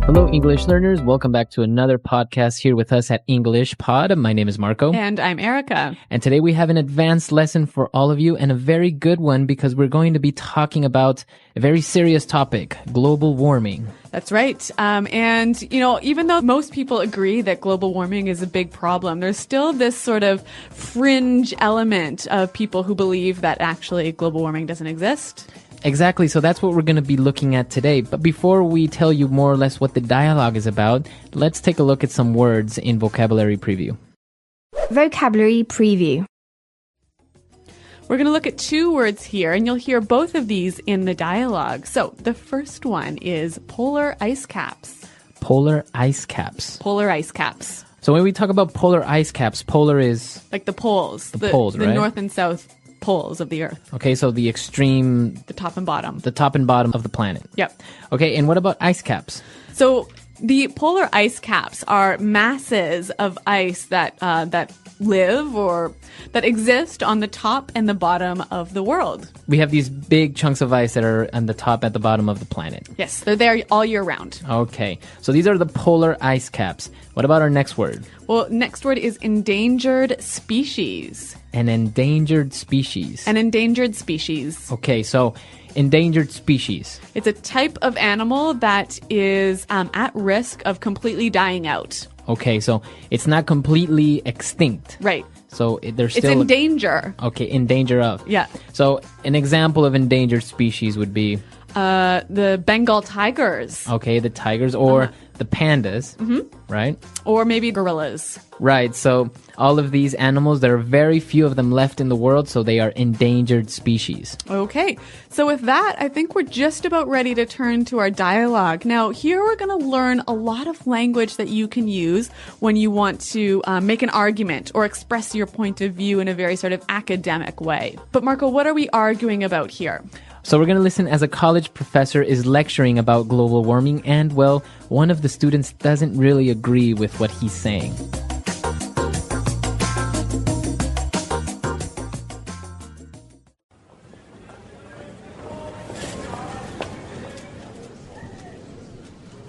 Hello, English learners. Welcome back to another podcast here with us at English Pod. My name is Marco. And I'm Erica. And today we have an advanced lesson for all of you and a very good one because we're going to be talking about a very serious topic, global warming. That's right. And, even though most people agree that global warming is a big problem, there's still this sort of fringe element of people who believe that actually global warming doesn't exist. Exactly. So that's what we're going to be looking at today. But before we tell you more or less what the dialogue is about, let's take a look at some words in Vocabulary Preview. Vocabulary Preview. We're going to look at two words here, and you'll hear both of these in the dialogue. So the first one is polar ice caps. Polar ice caps. Polar ice caps. So when we talk about polar ice caps, polar is... Like the poles. The poles, right? The north and south poles of the Earth. Okay, so the extreme... The top and bottom. The top and bottom of the planet. Yep. Okay, and what about ice caps? So the polar ice caps are masses of ice that live or that exist on the top and the bottom of the world. We have these big chunks of ice that are on the top and the bottom of the planet. Yes, they're there all year round. Okay, so these are the polar ice caps. What about our next word? Well, next word is endangered species. An endangered species. An endangered species. Okay, so endangered species. It's a type of animal that is at risk of completely dying out. Okay, so it's not completely extinct. Right. So there's still... It's in danger. Okay, in danger of. Yeah. So an example of endangered species would be... the Bengal tigers. Okay, the tigers or the pandas, right? Or maybe gorillas. Right, so all of these animals, there are very few of them left in the world, so they are endangered species. Okay, so with that, I think we're just about ready to turn to our dialogue. Now, here we're going to learn a lot of language that you can use when you want to make an argument or express your point of view in a very sort of academic way. But Marco, what are we arguing about here? So we're going to listen as a college professor is lecturing about global warming and, well, one of the students doesn't really agree with what he's saying.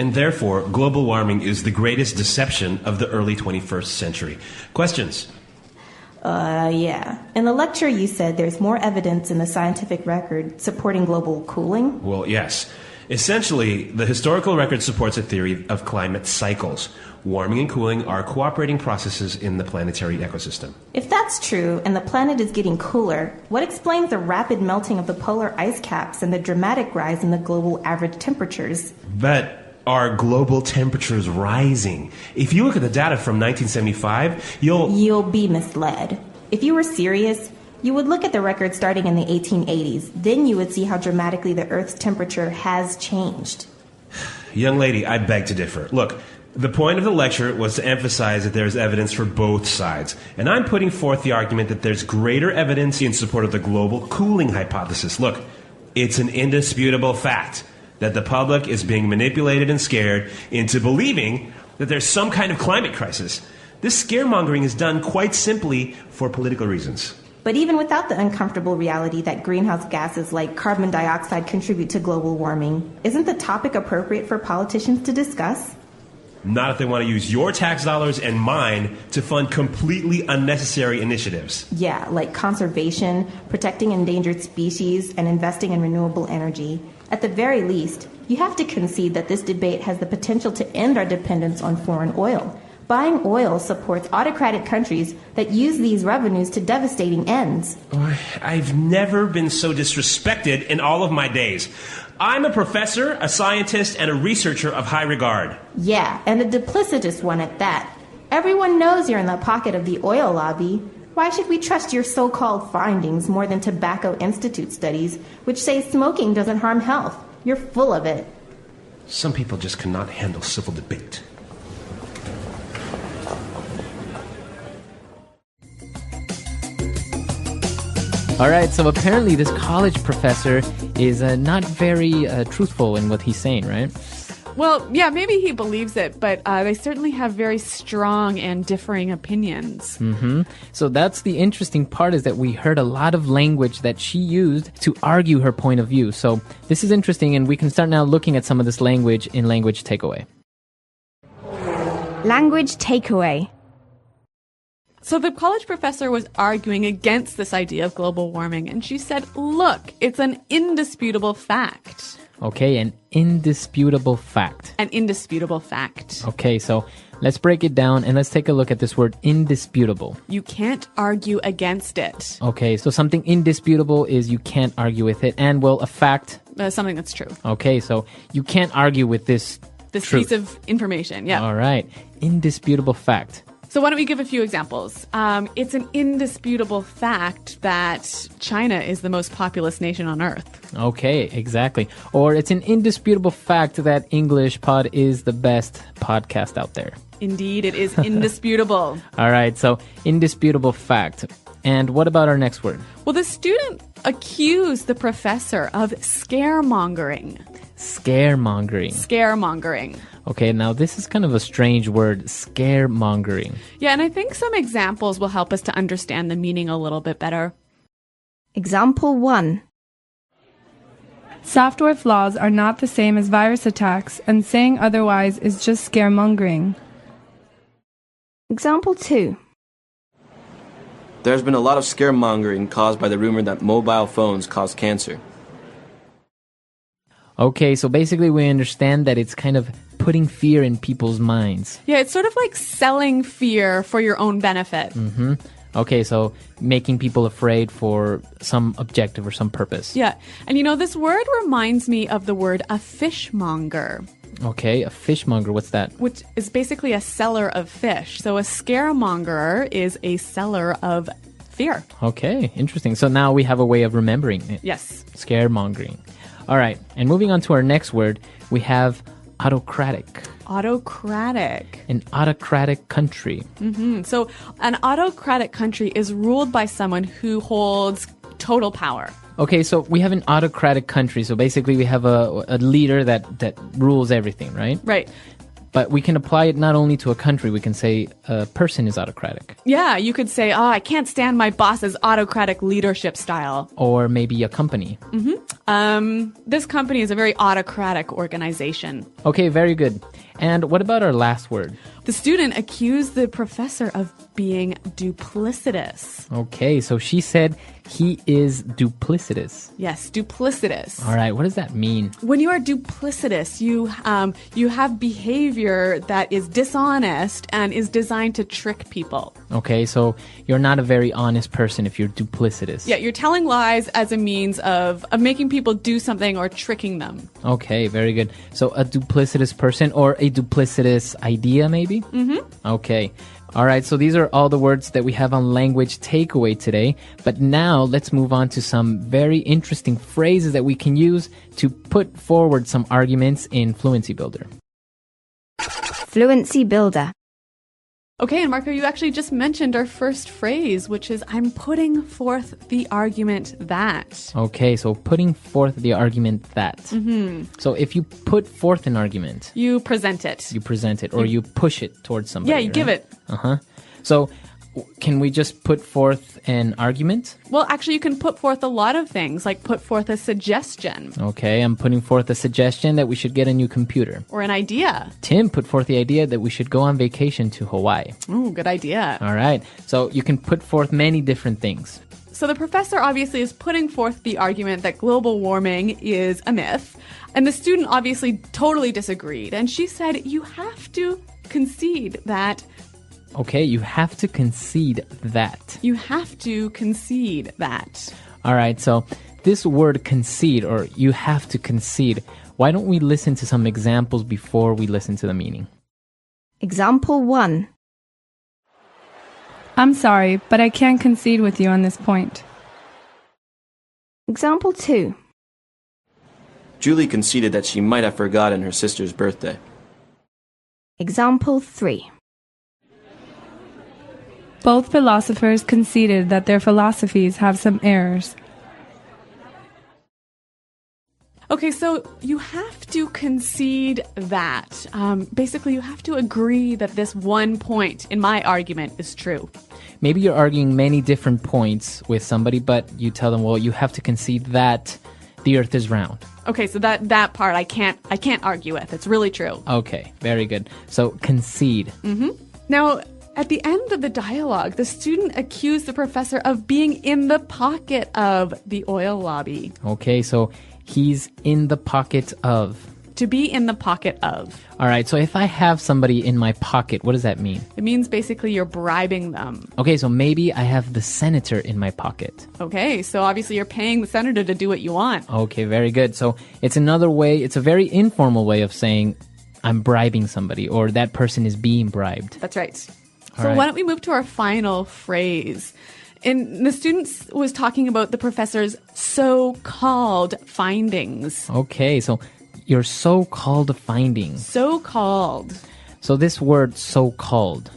And therefore, global warming is the greatest deception of the early 21st century. Questions? Yeah. In the lecture, you said there's more evidence in the scientific record supporting global cooling? Well, yes. Essentially, the historical record supports a theory of climate cycles. Warming and cooling are cooperating processes in the planetary ecosystem. If that's true, and the planet is getting cooler, what explains the rapid melting of the polar ice caps and the dramatic rise in the global average temperatures? But are global temperatures rising? If you look at the data from 1975, you'll be misled. If you were serious, you would look at the record starting in the 1880s. Then you would see how dramatically the Earth's temperature has changed. Young lady, I beg to differ. Look, the point of the lecture was to emphasize that there's evidence for both sides. And I'm putting forth the argument that there's greater evidence in support of the global cooling hypothesis. Look, it's an indisputable fact that the public is being manipulated and scared into believing that there's some kind of climate crisis. This scaremongering is done quite simply for political reasons. But even without the uncomfortable reality that greenhouse gases like carbon dioxide contribute to global warming, isn't the topic appropriate for politicians to discuss? Not if they want to use your tax dollars and mine to fund completely unnecessary initiatives. Yeah, like conservation, protecting endangered species, and investing in renewable energy. At the very least, you have to concede that this debate has the potential to end our dependence on foreign oil. Buying oil supports autocratic countries that use these revenues to devastating ends. I've never been so disrespected in all of my days. I'm a professor, a scientist, and a researcher of high regard. Yeah, and a duplicitous one at that. Everyone knows you're in the pocket of the oil lobby. Why should we trust your so-called findings more than Tobacco Institute studies, which say smoking doesn't harm health? You're full of it. Some people just cannot handle civil debate. All right, so apparently this college professor is not very truthful in what he's saying, right? Well, yeah, maybe he believes it, but they certainly have very strong and differing opinions. Mm-hmm. So that's the interesting part, is that we heard a lot of language that she used to argue her point of view. So this is interesting, and we can start now looking at some of this language in Language Takeaway. Language takeaway. So the college professor was arguing against this idea of global warming, and she said, look, it's an indisputable fact. Okay, an indisputable fact. An indisputable fact. Okay, so let's break it down and let's take a look at this word indisputable. You can't argue against it. Okay, so something indisputable is you can't argue with it, and well, a fact. Something that's true. Okay, so you can't argue with this truth. Piece of information, yeah. All right, indisputable fact. So why don't we give a few examples? It's an indisputable fact that China is the most populous nation on Earth. Okay, exactly. Or it's an indisputable fact that English Pod is the best podcast out there. Indeed, it is indisputable. All right, so indisputable fact. And what about our next word? Well, the student accused the professor of scaremongering. Scaremongering. Scaremongering. Okay, now this is kind of a strange word, scaremongering. Yeah, and I think some examples will help us to understand the meaning a little bit better. Example 1. Software flaws are not the same as virus attacks, and saying otherwise is just scaremongering. Example 2. There's been a lot of scaremongering caused by the rumor that mobile phones cause cancer. Okay, so basically we understand that it's kind of putting fear in people's minds. Yeah, it's sort of like selling fear for your own benefit. Mm-hmm. Okay, so making people afraid for some objective or some purpose. Yeah, and this word reminds me of the word a fishmonger. Okay, a fishmonger, what's that? Which is basically a seller of fish. So a scaremonger is a seller of fear. Okay, interesting. So now we have a way of remembering it. Yes. Scaremongering. All right, and moving on to our next word, we have autocratic. Autocratic. An autocratic country. Mm-hmm. So an autocratic country is ruled by someone who holds total power. Okay, so we have an autocratic country. So basically we have a leader that rules everything, right? Right. But we can apply it not only to a country, we can say a person is autocratic. Yeah, you could say, I can't stand my boss's autocratic leadership style. Or maybe a company. Mm-hmm. This company is a very autocratic organization. Okay, very good. And what about our last word? The student accused the professor of being duplicitous. Okay, so she said he is duplicitous. Yes, duplicitous. All right, what does that mean? When you are duplicitous, you have behavior that is dishonest and is designed to trick people. Okay, so you're not a very honest person if you're duplicitous. Yeah, you're telling lies as a means of making people do something or tricking them. Okay, very good. So a duplicitous person or a duplicitous idea, maybe? Mm-hmm. Okay. All right, so these are all the words that we have on Language Takeaway today. But now let's move on to some very interesting phrases that we can use to put forward some arguments in Fluency Builder. Fluency Builder. Okay, and Marco, you actually just mentioned our first phrase, which is I'm putting forth the argument that. Okay, so putting forth the argument that. Mm-hmm. So if you put forth an argument, you present it. You present it, or you push it towards somebody. Yeah, you give it. Uh-huh. So can we just put forth an argument? Well, actually, you can put forth a lot of things, like put forth a suggestion. Okay, I'm putting forth a suggestion that we should get a new computer. Or an idea. Tim put forth the idea that we should go on vacation to Hawaii. Ooh, good idea. All right, so you can put forth many different things. So the professor obviously is putting forth the argument that global warming is a myth. And the student obviously totally disagreed. And she said, you have to concede that. Okay, you have to concede that. You have to concede that. All right, so this word concede, or you have to concede, why don't we listen to some examples before we listen to the meaning? Example 1. I'm sorry, but I can't concede with you on this point. Example 2. Julie conceded that she might have forgotten her sister's birthday. Example 3. Both philosophers conceded that their philosophies have some errors. Okay, so you have to concede that. Basically, you have to agree that this one point in my argument is true. Maybe you're arguing many different points with somebody, but you tell them, well, you have to concede that the Earth is round. Okay, so that part I can't argue with. It's really true. Okay, very good. So concede. Now, at the end of the dialogue, the student accused the professor of being in the pocket of the oil lobby. Okay, so he's in the pocket of. To be in the pocket of. All right, so if I have somebody in my pocket, what does that mean? It means basically you're bribing them. Okay, so maybe I have the senator in my pocket. Okay, so obviously you're paying the senator to do what you want. Okay, very good. So it's another way, it's a very informal way of saying I'm bribing somebody or that person is being bribed. That's right. All So right. why don't we move to our final phrase? And the student was talking about the professor's so-called findings. Okay, so your so-called findings. So-called. So this word so-called.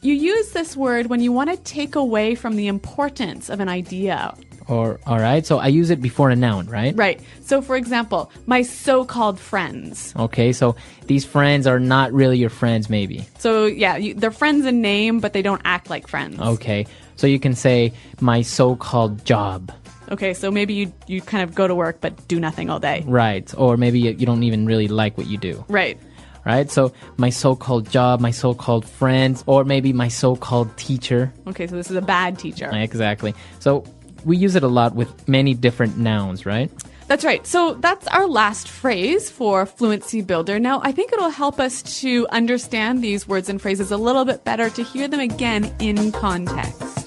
You use this word when you want to take away from the importance of an idea. Or all right, so I use it before a noun, right? Right. So, for example, my so-called friends. Okay, so these friends are not really your friends, maybe. So, yeah, they're friends in name, but they don't act like friends. Okay, so you can say my so-called job. Okay, so maybe you kind of go to work but do nothing all day. Right, or maybe you don't even really like what you do. Right. Right, so my so-called job, my so-called friends, or maybe my so-called teacher. Okay, so this is a bad teacher. Exactly. So we use it a lot with many different nouns, right? That's right. So that's our last phrase for Fluency Builder. Now, I think it'll help us to understand these words and phrases a little bit better, to hear them again in context.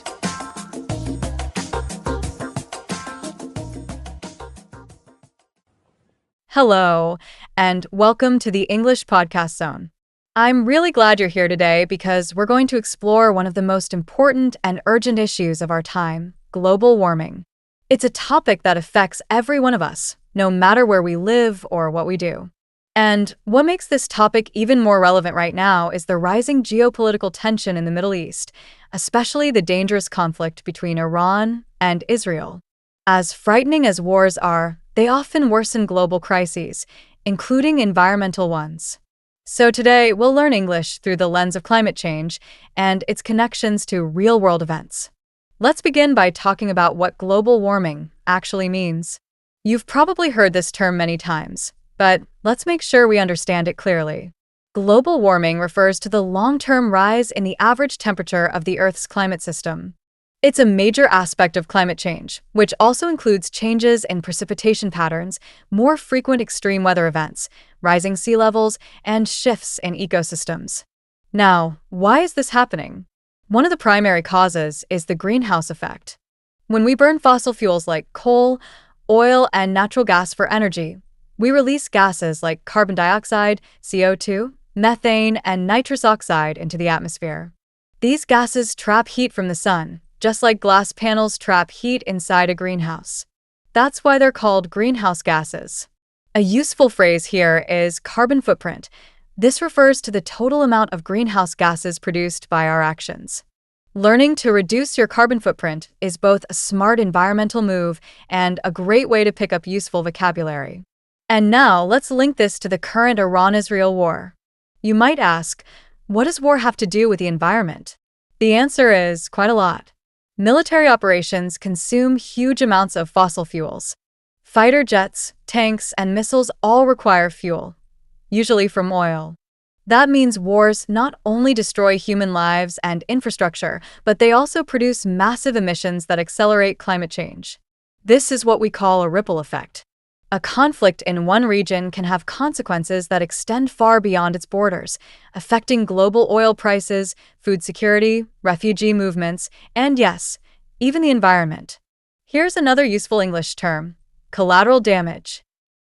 Hello, and welcome to the English Podcast Zone. I'm really glad you're here today because we're going to explore one of the most important and urgent issues of our time, global warming. It's a topic that affects every one of us, no matter where we live or what we do. And what makes this topic even more relevant right now is the rising geopolitical tension in the Middle East, especially the dangerous conflict between Iran and Israel. As frightening as wars are, they often worsen global crises, including environmental ones. So today, we'll learn English through the lens of climate change and its connections to real-world events. Let's begin by talking about what global warming actually means. You've probably heard this term many times, but let's make sure we understand it clearly. Global warming refers to the long-term rise in the average temperature of the Earth's climate system. It's a major aspect of climate change, which also includes changes in precipitation patterns, more frequent extreme weather events, rising sea levels, and shifts in ecosystems. Now, why is this happening? One of the primary causes is the greenhouse effect. When we burn fossil fuels like coal, oil, and natural gas for energy, we release gases like carbon dioxide, CO2, methane, and nitrous oxide into the atmosphere. These gases trap heat from the sun, just like glass panels trap heat inside a greenhouse. That's why they're called greenhouse gases. A useful phrase here is carbon footprint. This refers to the total amount of greenhouse gases produced by our actions. Learning to reduce your carbon footprint is both a smart environmental move and a great way to pick up useful vocabulary. And now, let's link this to the current Iran-Israel war. You might ask, what does war have to do with the environment? The answer is quite a lot. Military operations consume huge amounts of fossil fuels. Fighter jets, tanks, and missiles all require fuel, usually from oil. That means wars not only destroy human lives and infrastructure, but they also produce massive emissions that accelerate climate change. This is what we call a ripple effect. A conflict in one region can have consequences that extend far beyond its borders, affecting global oil prices, food security, refugee movements, and yes, even the environment. Here's another useful English term: collateral damage.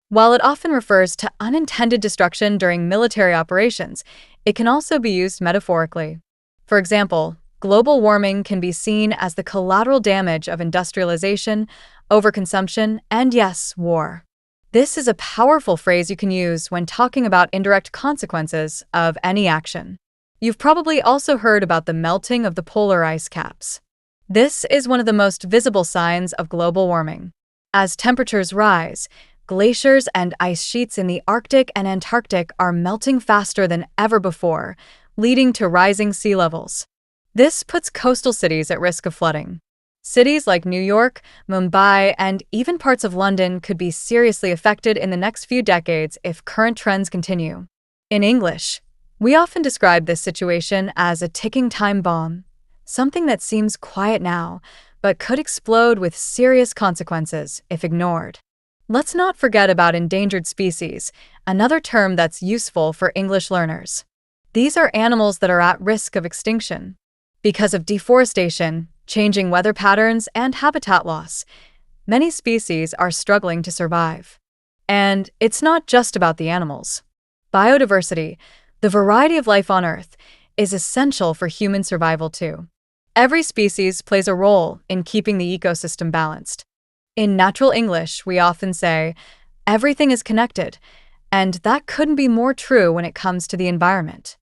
While it often refers to unintended destruction during military operations, it can also be used metaphorically. For example, global warming can be seen as the collateral damage of industrialization, overconsumption, and yes, war. This is a powerful phrase you can use when talking about indirect consequences of any action. You've probably also heard about the melting of the polar ice caps. This is one of the most visible signs of global warming. As temperatures rise, glaciers and ice sheets in the Arctic and Antarctic are melting faster than ever before, leading to rising sea levels. This puts coastal cities at risk of flooding. Cities like New York, Mumbai, and even parts of London could be seriously affected in the next few decades if current trends continue. In English, we often describe this situation as a ticking time bomb, something that seems quiet now, but could explode with serious consequences if ignored. Let's not forget about endangered species, another term that's useful for English learners. These are animals that are at risk of extinction because of deforestation, changing weather patterns, and habitat loss. Many species are struggling to survive. And it's not just about the animals. Biodiversity, the variety of life on Earth, is essential for human survival too. Every species plays a role in keeping the ecosystem balanced. In natural English, we often say, everything is connected, and that couldn't be more true when it comes to the environment.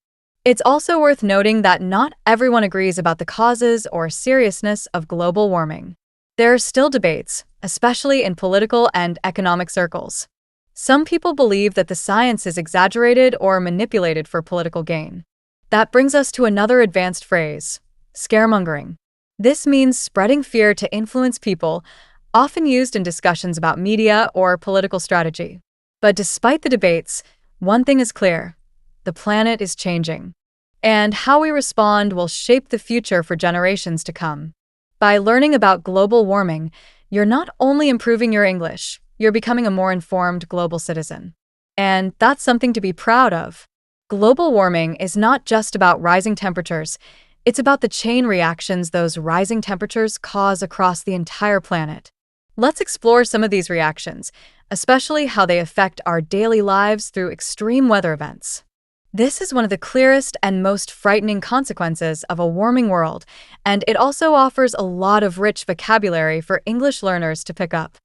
It's also worth noting that not everyone agrees about the causes or seriousness of global warming. There are still debates, especially in political and economic circles. Some people believe that the science is exaggerated or manipulated for political gain. That brings us to another advanced phrase, scaremongering. This means spreading fear to influence people, often used in discussions about media or political strategy. But despite the debates, one thing is clear: the planet is changing. And how we respond will shape the future for generations to come. By learning about global warming, you're not only improving your English, you're becoming a more informed global citizen. And that's something to be proud of. Global warming is not just about rising temperatures, it's about the chain reactions those rising temperatures cause across the entire planet. Let's explore some of these reactions, especially how they affect our daily lives through extreme weather events. This is one of the clearest and most frightening consequences of a warming world, and it also offers a lot of rich vocabulary for English learners to pick up.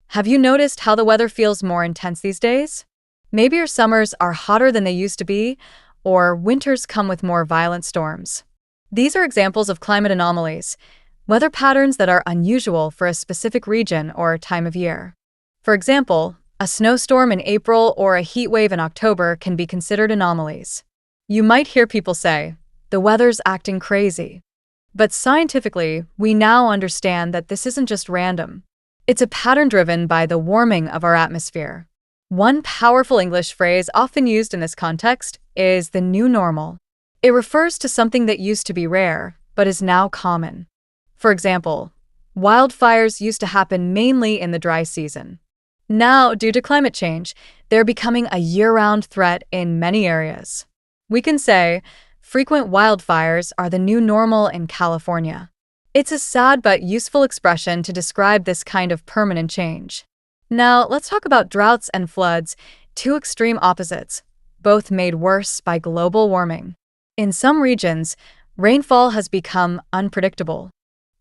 Have you noticed how the weather feels more intense these days? Maybe your summers are hotter than they used to be, or winters come with more violent storms. These are examples of climate anomalies, weather patterns that are unusual for a specific region or time of year. For example, a snowstorm in April or a heat wave in October can be considered anomalies. You might hear people say, the weather's acting crazy. But scientifically, we now understand that this isn't just random. It's a pattern driven by the warming of our atmosphere. One powerful English phrase often used in this context is the new normal. It refers to something that used to be rare, but is now common. For example, wildfires used to happen mainly in the dry season. Now, due to climate change, they're becoming a year-round threat in many areas. We can say, frequent wildfires are the new normal in California. It's a sad but useful expression to describe this kind of permanent change. Now, let's talk about droughts and floods, two extreme opposites, both made worse by global warming. In some regions, rainfall has become unpredictable.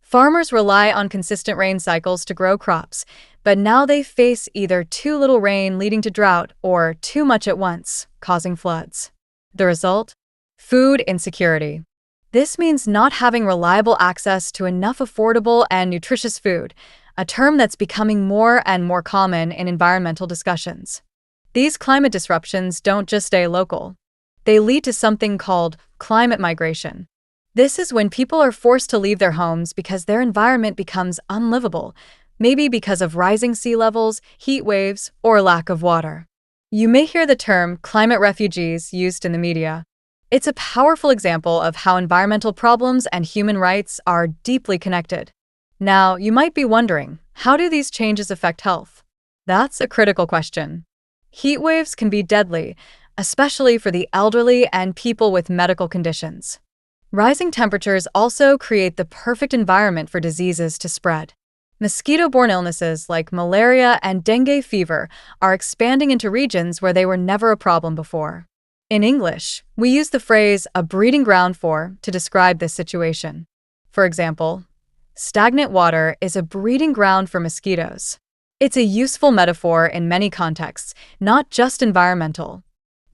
Farmers rely on consistent rain cycles to grow crops, but now they face either too little rain leading to drought or too much at once, causing floods. The result? Food insecurity. This means not having reliable access to enough affordable and nutritious food, a term that's becoming more and more common in environmental discussions. These climate disruptions don't just stay local. They lead to something called climate migration. This is when people are forced to leave their homes because their environment becomes unlivable, maybe because of rising sea levels, heat waves, or lack of water. You may hear the term climate refugees used in the media. It's a powerful example of how environmental problems and human rights are deeply connected. Now, you might be wondering, how do these changes affect health? That's a critical question. Heat waves can be deadly, especially for the elderly and people with medical conditions. Rising temperatures also create the perfect environment for diseases to spread. Mosquito-borne illnesses like malaria and dengue fever are expanding into regions where they were never a problem before. In English, we use the phrase "a breeding ground for" to describe this situation. For example, stagnant water is a breeding ground for mosquitoes. It's a useful metaphor in many contexts, not just environmental.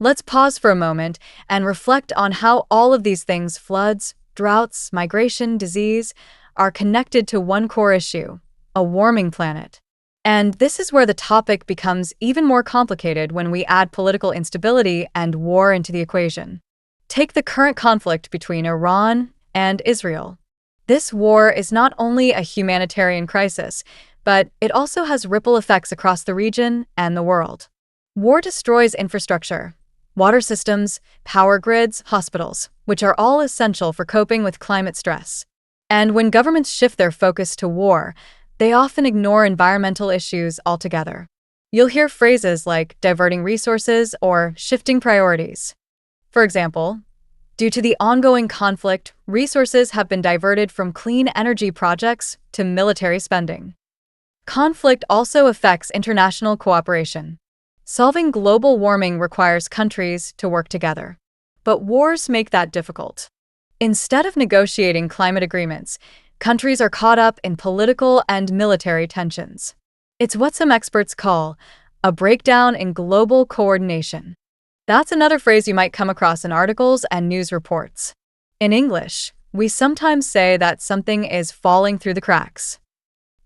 Let's pause for a moment and reflect on how all of these things, floods, droughts, migration, disease, are connected to one core issue: a warming planet. And this is where the topic becomes even more complicated when we add political instability and war into the equation. Take the current conflict between Iran and Israel. This war is not only a humanitarian crisis, but it also has ripple effects across the region and the world. War destroys infrastructure, water systems, power grids, hospitals, which are all essential for coping with climate stress. And when governments shift their focus to war, they often ignore environmental issues altogether. You'll hear phrases like diverting resources or shifting priorities. For example, due to the ongoing conflict, resources have been diverted from clean energy projects to military spending. Conflict also affects international cooperation. Solving global warming requires countries to work together. But wars make that difficult. Instead of negotiating climate agreements, countries are caught up in political and military tensions. It's what some experts call a breakdown in global coordination. That's another phrase you might come across in articles and news reports. In English, we sometimes say that something is falling through the cracks.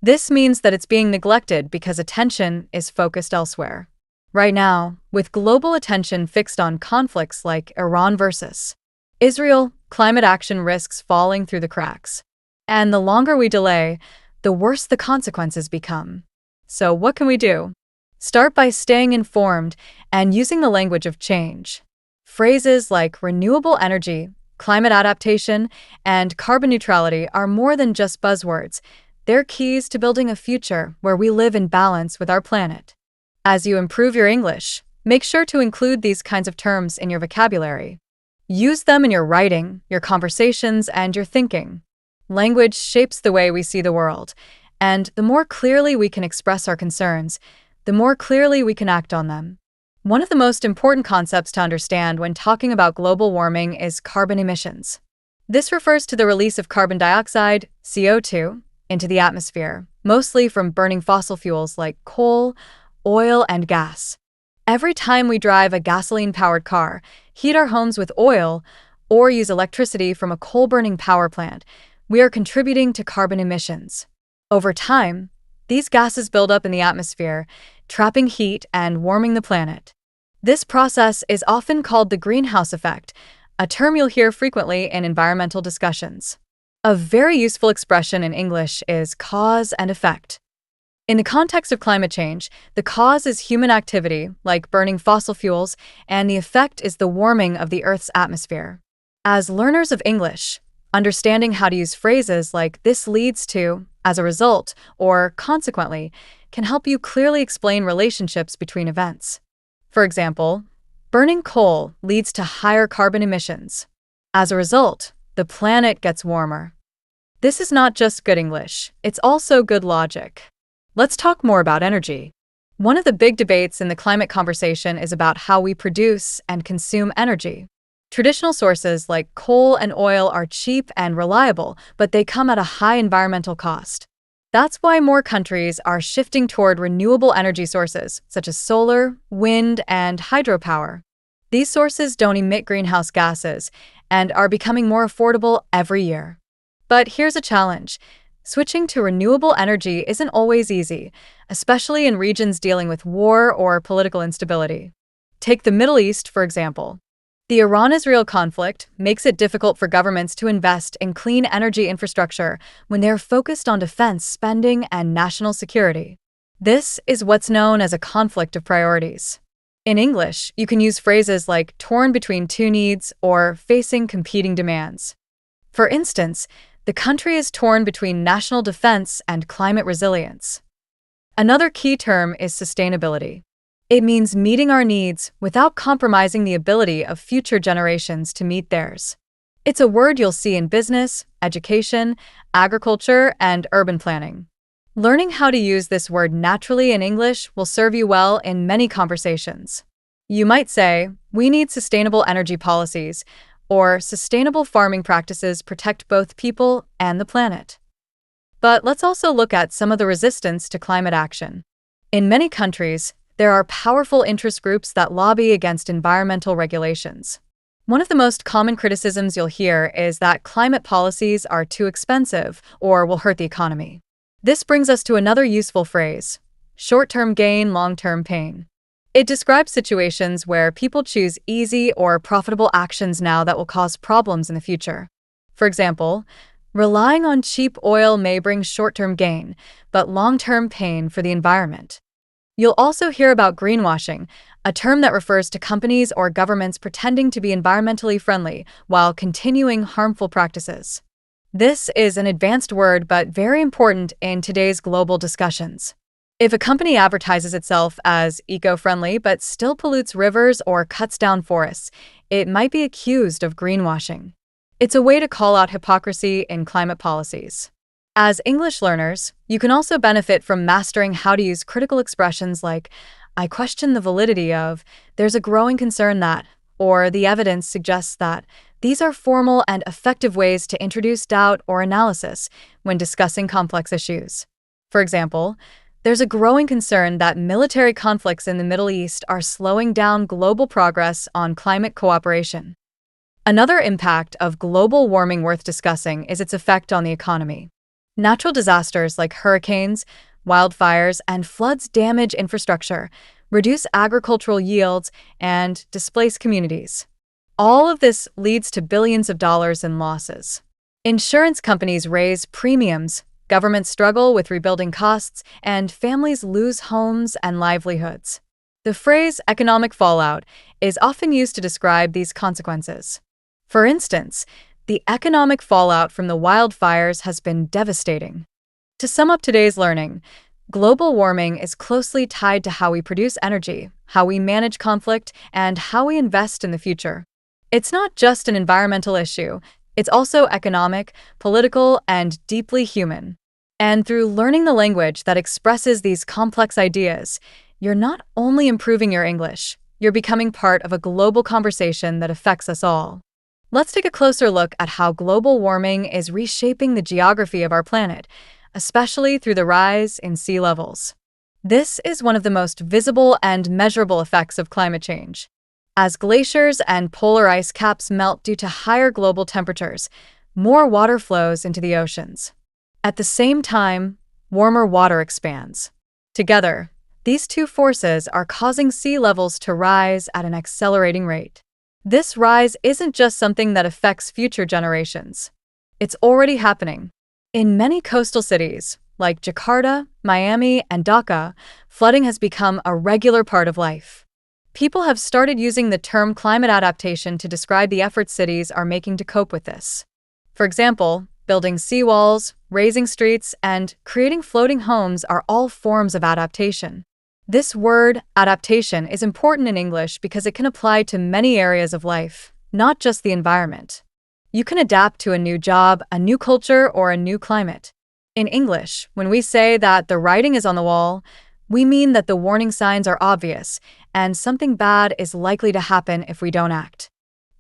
This means that it's being neglected because attention is focused elsewhere. Right now, with global attention fixed on conflicts like Iran versus Israel, climate action risks falling through the cracks. And the longer we delay, the worse the consequences become. So what can we do? Start by staying informed and using the language of change. Phrases like renewable energy, climate adaptation, and carbon neutrality are more than just buzzwords. They're keys to building a future where we live in balance with our planet. As you improve your English, make sure to include these kinds of terms in your vocabulary. Use them in your writing, your conversations, and your thinking. Language shapes the way we see the world, and the more clearly we can express our concerns, the more clearly we can act on them. One of the most important concepts to understand when talking about global warming is carbon emissions. This refers to the release of carbon dioxide, CO2, into the atmosphere, mostly from burning fossil fuels like coal, oil, and gas. Every time we drive a gasoline-powered car, heat our homes with oil, or use electricity from a coal-burning power plant, we are contributing to carbon emissions. Over time, these gases build up in the atmosphere, trapping heat and warming the planet. This process is often called the greenhouse effect, a term you'll hear frequently in environmental discussions. A very useful expression in English is cause and effect. In the context of climate change, the cause is human activity, like burning fossil fuels, and the effect is the warming of the Earth's atmosphere. As learners of English, understanding how to use phrases like "this leads to," "as a result," or "consequently," can help you clearly explain relationships between events. For example, burning coal leads to higher carbon emissions. As a result, the planet gets warmer. This is not just good English, it's also good logic. Let's talk more about energy. One of the big debates in the climate conversation is about how we produce and consume energy. Traditional sources like coal and oil are cheap and reliable, but they come at a high environmental cost. That's why more countries are shifting toward renewable energy sources, such as solar, wind, and hydropower. These sources don't emit greenhouse gases and are becoming more affordable every year. But here's a challenge. Switching to renewable energy isn't always easy, especially in regions dealing with war or political instability. Take the Middle East, for example. The Iran-Israel conflict makes it difficult for governments to invest in clean energy infrastructure when they're focused on defense spending and national security. This is what's known as a conflict of priorities. In English, you can use phrases like torn between two needs or facing competing demands. For instance, the country is torn between national defense and climate resilience. Another key term is sustainability. It means meeting our needs without compromising the ability of future generations to meet theirs. It's a word you'll see in business, education, agriculture, and urban planning. Learning how to use this word naturally in English will serve you well in many conversations. You might say, "We need sustainable energy policies," or "sustainable farming practices protect both people and the planet." But let's also look at some of the resistance to climate action. In many countries, there are powerful interest groups that lobby against environmental regulations. One of the most common criticisms you'll hear is that climate policies are too expensive or will hurt the economy. This brings us to another useful phrase: short-term gain, long-term pain. It describes situations where people choose easy or profitable actions now that will cause problems in the future. For example, Relying on cheap oil may bring short-term gain, but long-term pain for the environment. You'll also hear about greenwashing, a term that refers to companies or governments pretending to be environmentally friendly while continuing harmful practices. This is an advanced word but very important in today's global discussions. If a company advertises itself as eco-friendly but still pollutes rivers or cuts down forests, it might be accused of greenwashing. It's a way to call out hypocrisy in climate policies. As English learners, you can also benefit from mastering how to use critical expressions like, "I question the validity of," "there's a growing concern that," or "the evidence suggests that." These are formal and effective ways to introduce doubt or analysis when discussing complex issues. For example, there's a growing concern that military conflicts in the Middle East are slowing down global progress on climate cooperation. Another impact of global warming worth discussing is its effect on the economy. Natural disasters like hurricanes, wildfires, and floods damage infrastructure, reduce agricultural yields, and displace communities. All of this leads to billions of dollars in losses. Insurance companies raise premiums, governments struggle with rebuilding costs, and families lose homes and livelihoods. The phrase economic fallout is often used to describe these consequences. For instance, the economic fallout from the wildfires has been devastating. To sum up today's learning, global warming is closely tied to how we produce energy, how we manage conflict, and how we invest in the future. It's not just an environmental issue, it's also economic, political, and deeply human. And through learning the language that expresses these complex ideas, you're not only improving your English, you're becoming part of a global conversation that affects us all. Let's take a closer look at how global warming is reshaping the geography of our planet, especially through the rise in sea levels. This is one of the most visible and measurable effects of climate change. As glaciers and polar ice caps melt due to higher global temperatures, more water flows into the oceans. At the same time, warmer water expands. Together, these two forces are causing sea levels to rise at an accelerating rate. This rise isn't just something that affects future generations. It's already happening. In many coastal cities, like Jakarta, Miami, and Dhaka, flooding has become a regular part of life. People have started using the term climate adaptation to describe the efforts cities are making to cope with this. For example, building seawalls, raising streets, and creating floating homes are all forms of adaptation. This word, adaptation, is important in English because it can apply to many areas of life, not just the environment. You can adapt to a new job, a new culture, or a new climate. In English, when we say that the writing is on the wall, we mean that the warning signs are obvious, and something bad is likely to happen if we don't act.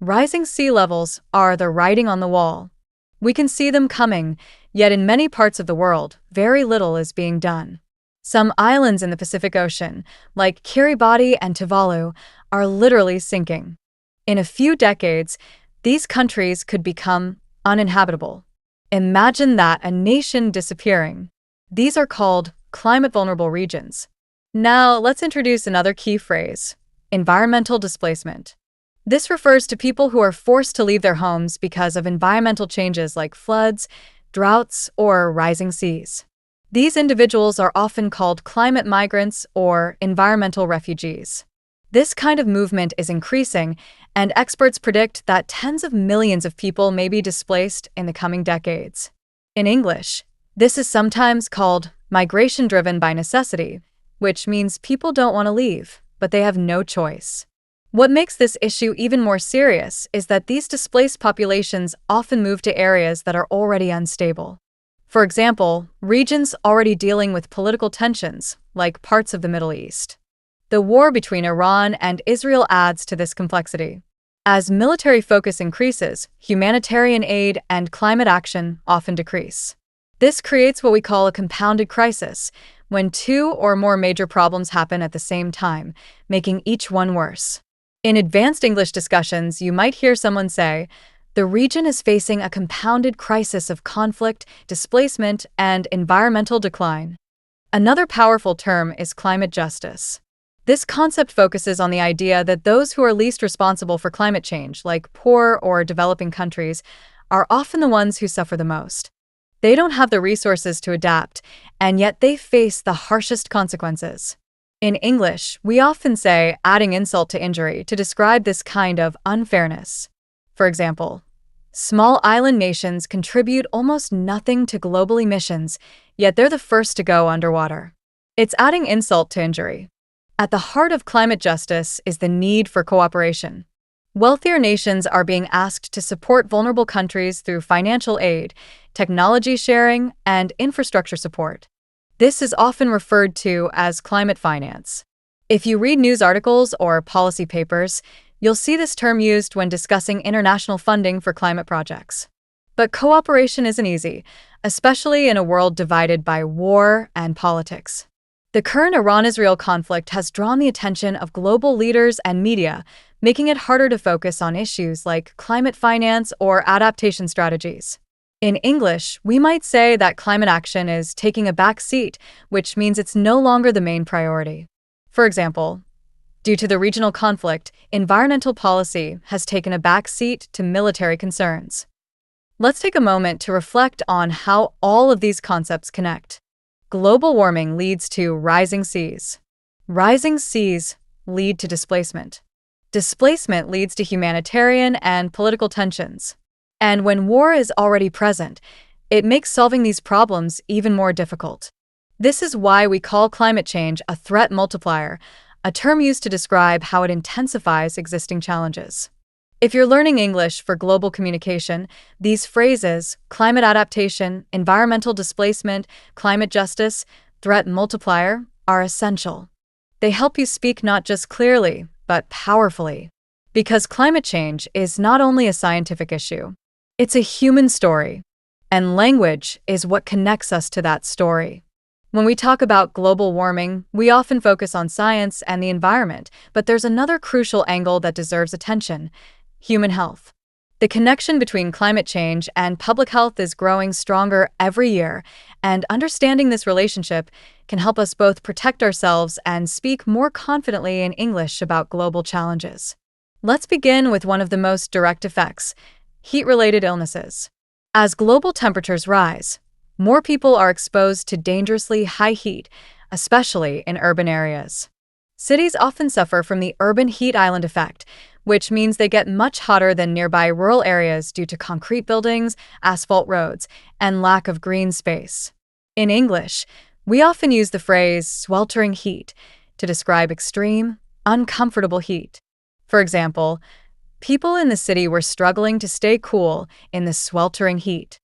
Rising sea levels are the writing on the wall. We can see them coming, yet in many parts of the world, very little is being done. Some islands in the Pacific Ocean, like Kiribati and Tuvalu, are literally sinking. In a few decades, these countries could become uninhabitable. Imagine that, a nation disappearing. These are called climate-vulnerable regions. Now, let's introduce another key phrase: environmental displacement. This refers to people who are forced to leave their homes because of environmental changes like floods, droughts, or rising seas. These individuals are often called climate migrants or environmental refugees. This kind of movement is increasing, and experts predict that tens of millions of people may be displaced in the coming decades. In English, this is sometimes called migration driven by necessity, which means people don't want to leave, but they have no choice. What makes this issue even more serious is that these displaced populations often move to areas that are already unstable. For example, regions already dealing with political tensions, like parts of the Middle East. The war between Iran and Israel adds to this complexity. As military focus increases, humanitarian aid and climate action often decrease. This creates what we call a compounded crisis, when two or more major problems happen at the same time, making each one worse. In advanced English discussions, you might hear someone say, "The region is facing a compounded crisis of conflict, displacement, and environmental decline." Another powerful term is climate justice. This concept focuses on the idea that those who are least responsible for climate change, like poor or developing countries, are often the ones who suffer the most. They don't have the resources to adapt, and yet they face the harshest consequences. In English, we often say adding insult to injury to describe this kind of unfairness. For example, small island nations contribute almost nothing to global emissions, yet they're the first to go underwater. It's adding insult to injury. At the heart of climate justice is the need for cooperation. Wealthier nations are being asked to support vulnerable countries through financial aid, technology sharing, and infrastructure support. This is often referred to as climate finance. If you read news articles or policy papers, you'll see this term used when discussing international funding for climate projects. But cooperation isn't easy, especially in a world divided by war and politics. The current Iran-Israel conflict has drawn the attention of global leaders and media, making it harder to focus on issues like climate finance or adaptation strategies. In English, we might say that climate action is taking a back seat, which means it's no longer the main priority. For example, due to the regional conflict, environmental policy has taken a back seat to military concerns. Let's take a moment to reflect on how all of these concepts connect. Global warming leads to rising seas. Rising seas lead to displacement. Displacement leads to humanitarian and political tensions. And when war is already present, it makes solving these problems even more difficult. This is why we call climate change a threat multiplier, a term used to describe how it intensifies existing challenges. If you're learning English for global communication, these phrases, climate adaptation, environmental displacement, climate justice, threat multiplier, are essential. They help you speak not just clearly, but powerfully. Because climate change is not only a scientific issue, it's a human story, and language is what connects us to that story. When we talk about global warming, we often focus on science and the environment, but there's another crucial angle that deserves attention: human health. The connection between climate change and public health is growing stronger every year, and understanding this relationship can help us both protect ourselves and speak more confidently in English about global challenges. Let's begin with one of the most direct effects: heat-related illnesses. As global temperatures rise, more people are exposed to dangerously high heat, especially in urban areas. Cities often suffer from the urban heat island effect, which means they get much hotter than nearby rural areas due to concrete buildings, asphalt roads, and lack of green space. In English, we often use the phrase sweltering heat to describe extreme, uncomfortable heat. For example, people in the city were struggling to stay cool in the sweltering heat.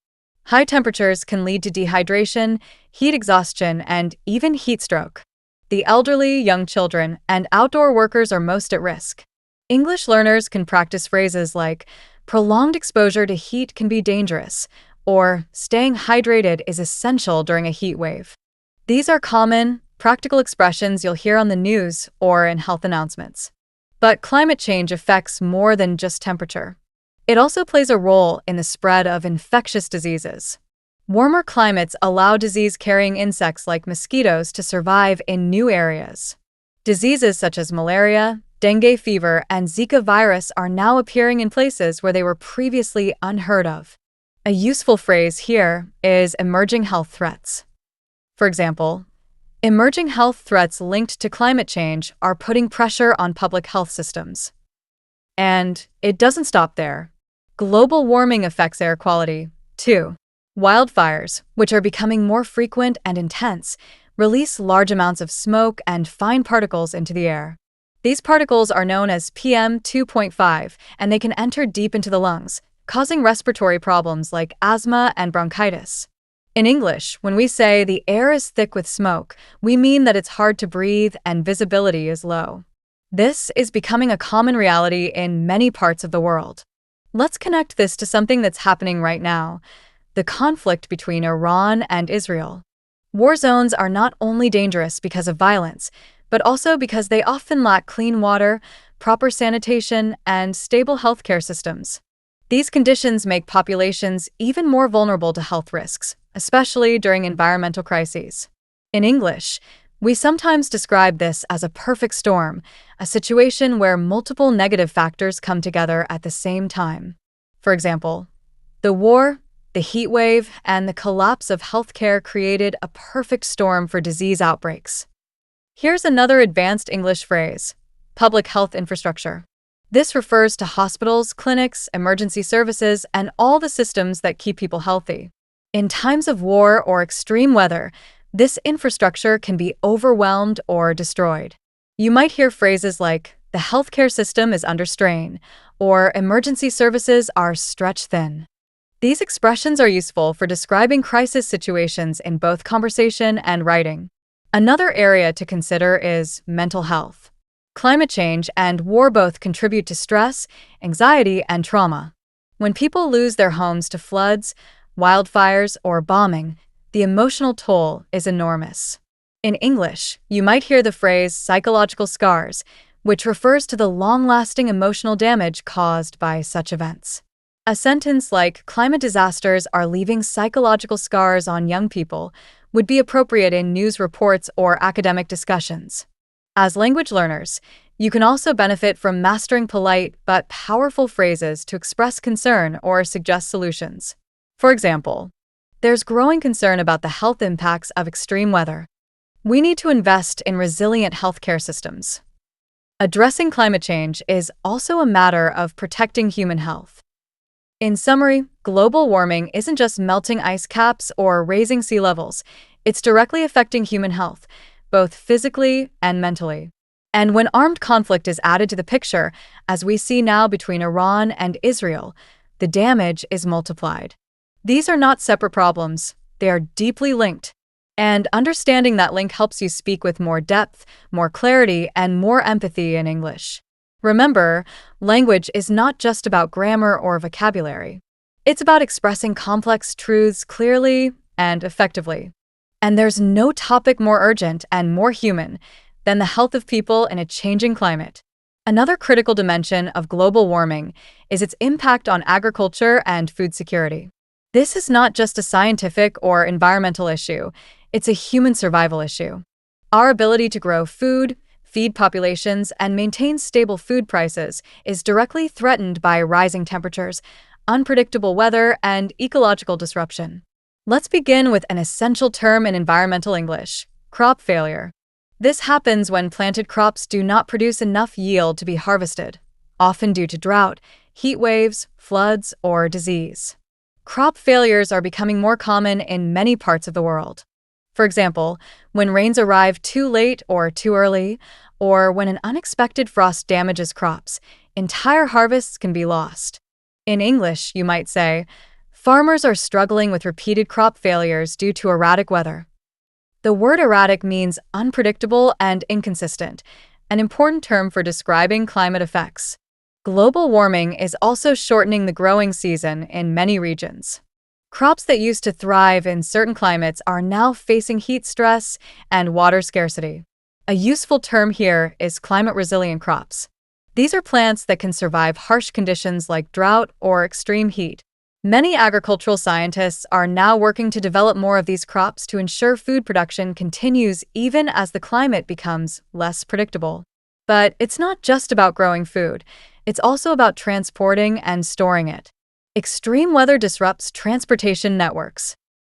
High temperatures can lead to dehydration, heat exhaustion, and even heat stroke. The elderly, young children, and outdoor workers are most at risk. English learners can practice phrases like, prolonged exposure to heat can be dangerous, or staying hydrated is essential during a heat wave. These are common, practical expressions you'll hear on the news or in health announcements. But climate change affects more than just temperature. It also plays a role in the spread of infectious diseases. Warmer climates allow disease-carrying insects like mosquitoes to survive in new areas. Diseases such as malaria, dengue fever, and Zika virus are now appearing in places where they were previously unheard of. A useful phrase here is emerging health threats. For example, emerging health threats linked to climate change are putting pressure on public health systems. And it doesn't stop there. Global warming affects air quality, too. Wildfires, which are becoming more frequent and intense, release large amounts of smoke and fine particles into the air. These particles are known as PM 2.5, and they can enter deep into the lungs, causing respiratory problems like asthma and bronchitis. In English, when we say the air is thick with smoke, we mean that it's hard to breathe and visibility is low. This is becoming a common reality in many parts of the world. Let's connect this to something that's happening right now: the conflict between Iran and Israel. War zones are not only dangerous because of violence, but also because they often lack clean water, proper sanitation, and stable healthcare systems. These conditions make populations even more vulnerable to health risks, especially during environmental crises. In English, we sometimes describe this as a perfect storm, a situation where multiple negative factors come together at the same time. For example, The war, the heat wave, and the collapse of healthcare created a perfect storm for disease outbreaks. Here's another advanced English phrase: public health infrastructure. This refers to hospitals, clinics, emergency services, and all the systems that keep people healthy. In times of war or extreme weather, this infrastructure can be overwhelmed or destroyed. You might hear phrases like, "the healthcare system is under strain," or "emergency services are stretched thin." These expressions are useful for describing crisis situations in both conversation and writing. Another area to consider is mental health. Climate change and war both contribute to stress, anxiety, and trauma. When people lose their homes to floods, wildfires, or bombing, the emotional toll is enormous. In English, you might hear the phrase psychological scars, which refers to the long-lasting emotional damage caused by such events. A sentence like, "climate disasters are leaving psychological scars on young people," would be appropriate in news reports or academic discussions. As language learners, you can also benefit from mastering polite but powerful phrases to express concern or suggest solutions. For example, there's growing concern about the health impacts of extreme weather. We need to invest in resilient healthcare systems. Addressing climate change is also a matter of protecting human health. In summary, global warming isn't just melting ice caps or raising sea levels. It's directly affecting human health, both physically and mentally. And when armed conflict is added to the picture, as we see now between Iran and Israel, the damage is multiplied. These are not separate problems, they are deeply linked. And understanding that link helps you speak with more depth, more clarity, and more empathy in English. Remember, language is not just about grammar or vocabulary. It's about expressing complex truths clearly and effectively. And there's no topic more urgent and more human than the health of people in a changing climate. Another critical dimension of global warming is its impact on agriculture and food security. This is not just a scientific or environmental issue, it's a human survival issue. Our ability to grow food, feed populations, and maintain stable food prices is directly threatened by rising temperatures, unpredictable weather, and ecological disruption. Let's begin with an essential term in environmental English: crop failure. This happens when planted crops do not produce enough yield to be harvested, often due to drought, heat waves, floods, or disease. Crop failures are becoming more common in many parts of the world. For example, when rains arrive too late or too early, or when an unexpected frost damages crops, entire harvests can be lost. In English, you might say, farmers are struggling with repeated crop failures due to erratic weather. The word erratic means unpredictable and inconsistent, an important term for describing climate effects. Global warming is also shortening the growing season in many regions. Crops that used to thrive in certain climates are now facing heat stress and water scarcity. A useful term here is climate-resilient crops. These are plants that can survive harsh conditions like drought or extreme heat. Many agricultural scientists are now working to develop more of these crops to ensure food production continues even as the climate becomes less predictable. But it's not just about growing food, it's also about transporting and storing it. Extreme weather disrupts transportation networks.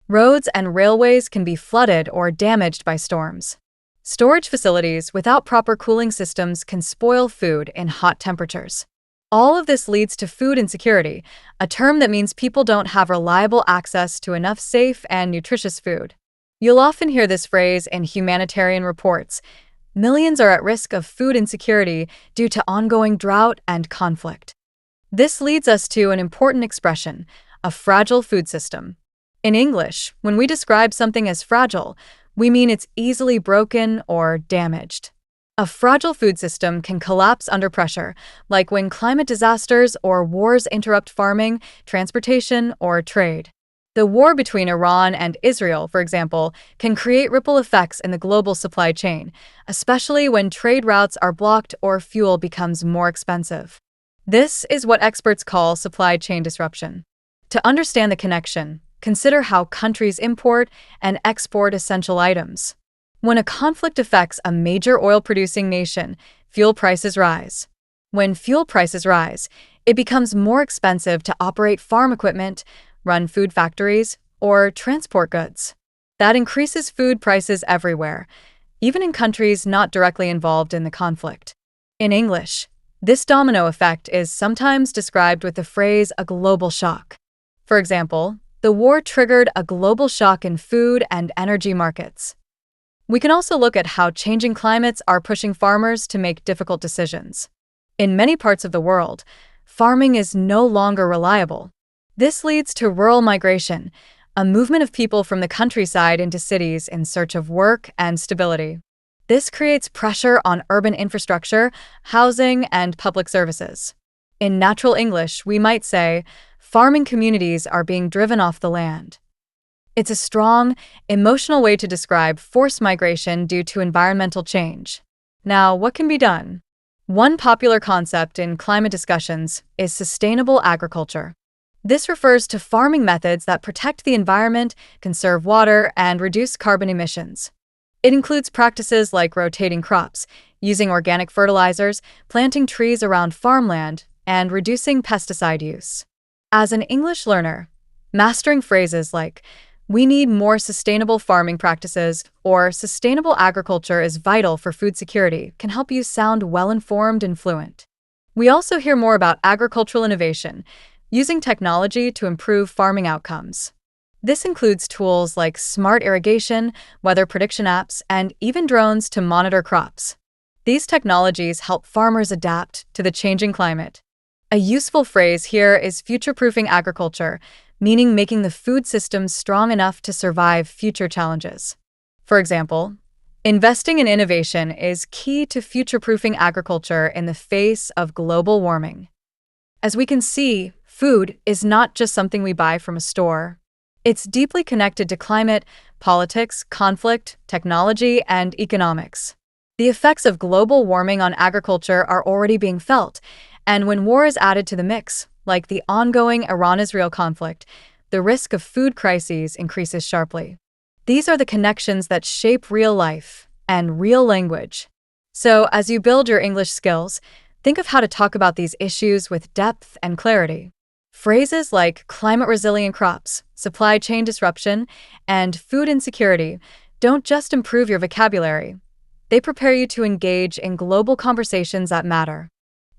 Roads and railways can be flooded or damaged by storms. Storage facilities without proper cooling systems can spoil food in hot temperatures. All of this leads to food insecurity, a term that means people don't have reliable access to enough safe and nutritious food. You'll often hear this phrase in humanitarian reports: millions are at risk of food insecurity due to ongoing drought and conflict. This leads us to an important expression: a fragile food system. In English, when we describe something as fragile, we mean it's easily broken or damaged. A fragile food system can collapse under pressure, like when climate disasters or wars interrupt farming, transportation, or trade. The war between Iran and Israel, for example, can create ripple effects in the global supply chain, especially when trade routes are blocked or fuel becomes more expensive. This is what experts call supply chain disruption. To understand the connection, consider how countries import and export essential items. When a conflict affects a major oil-producing nation, fuel prices rise. When fuel prices rise, It becomes more expensive to operate farm equipment, run food factories, or transport goods. That increases food prices everywhere, even in countries not directly involved in the conflict. In English, this domino effect is sometimes described with the phrase a global shock. For example, the war triggered a global shock in food and energy markets. We can also look at how changing climates are pushing farmers to make difficult decisions. In many parts of the world, farming is no longer reliable. This leads to rural migration, a movement of people from the countryside into cities in search of work and stability. This creates pressure on urban infrastructure, housing, and public services. In natural English, we might say, farming communities are being driven off the land. It's a strong, emotional way to describe forced migration due to environmental change. Now, what can be done? One popular concept in climate discussions is sustainable agriculture. This refers to farming methods that protect the environment, conserve water, and reduce carbon emissions. It includes practices like rotating crops, using organic fertilizers, planting trees around farmland, and reducing pesticide use. As an English learner, mastering phrases like, "We need more sustainable farming practices," or "Sustainable agriculture is vital for food security," can help you sound well-informed and fluent. We also hear more about agricultural innovation, using technology to improve farming outcomes. This includes tools like smart irrigation, weather prediction apps, and even drones to monitor crops. These technologies help farmers adapt to the changing climate. A useful phrase here is future-proofing agriculture, meaning making the food system strong enough to survive future challenges. For example, investing in innovation is key to future-proofing agriculture in the face of global warming. As we can see, food is not just something we buy from a store. It's deeply connected to climate, politics, conflict, technology, and economics. The effects of global warming on agriculture are already being felt, and when war is added to the mix, like the ongoing Iran-Israel conflict, the risk of food crises increases sharply. These are the connections that shape real life and real language. So, as you build your English skills, think of how to talk about these issues with depth and clarity. Phrases like climate-resilient crops, supply chain disruption, and food insecurity don't just improve your vocabulary. They prepare you to engage in global conversations that matter.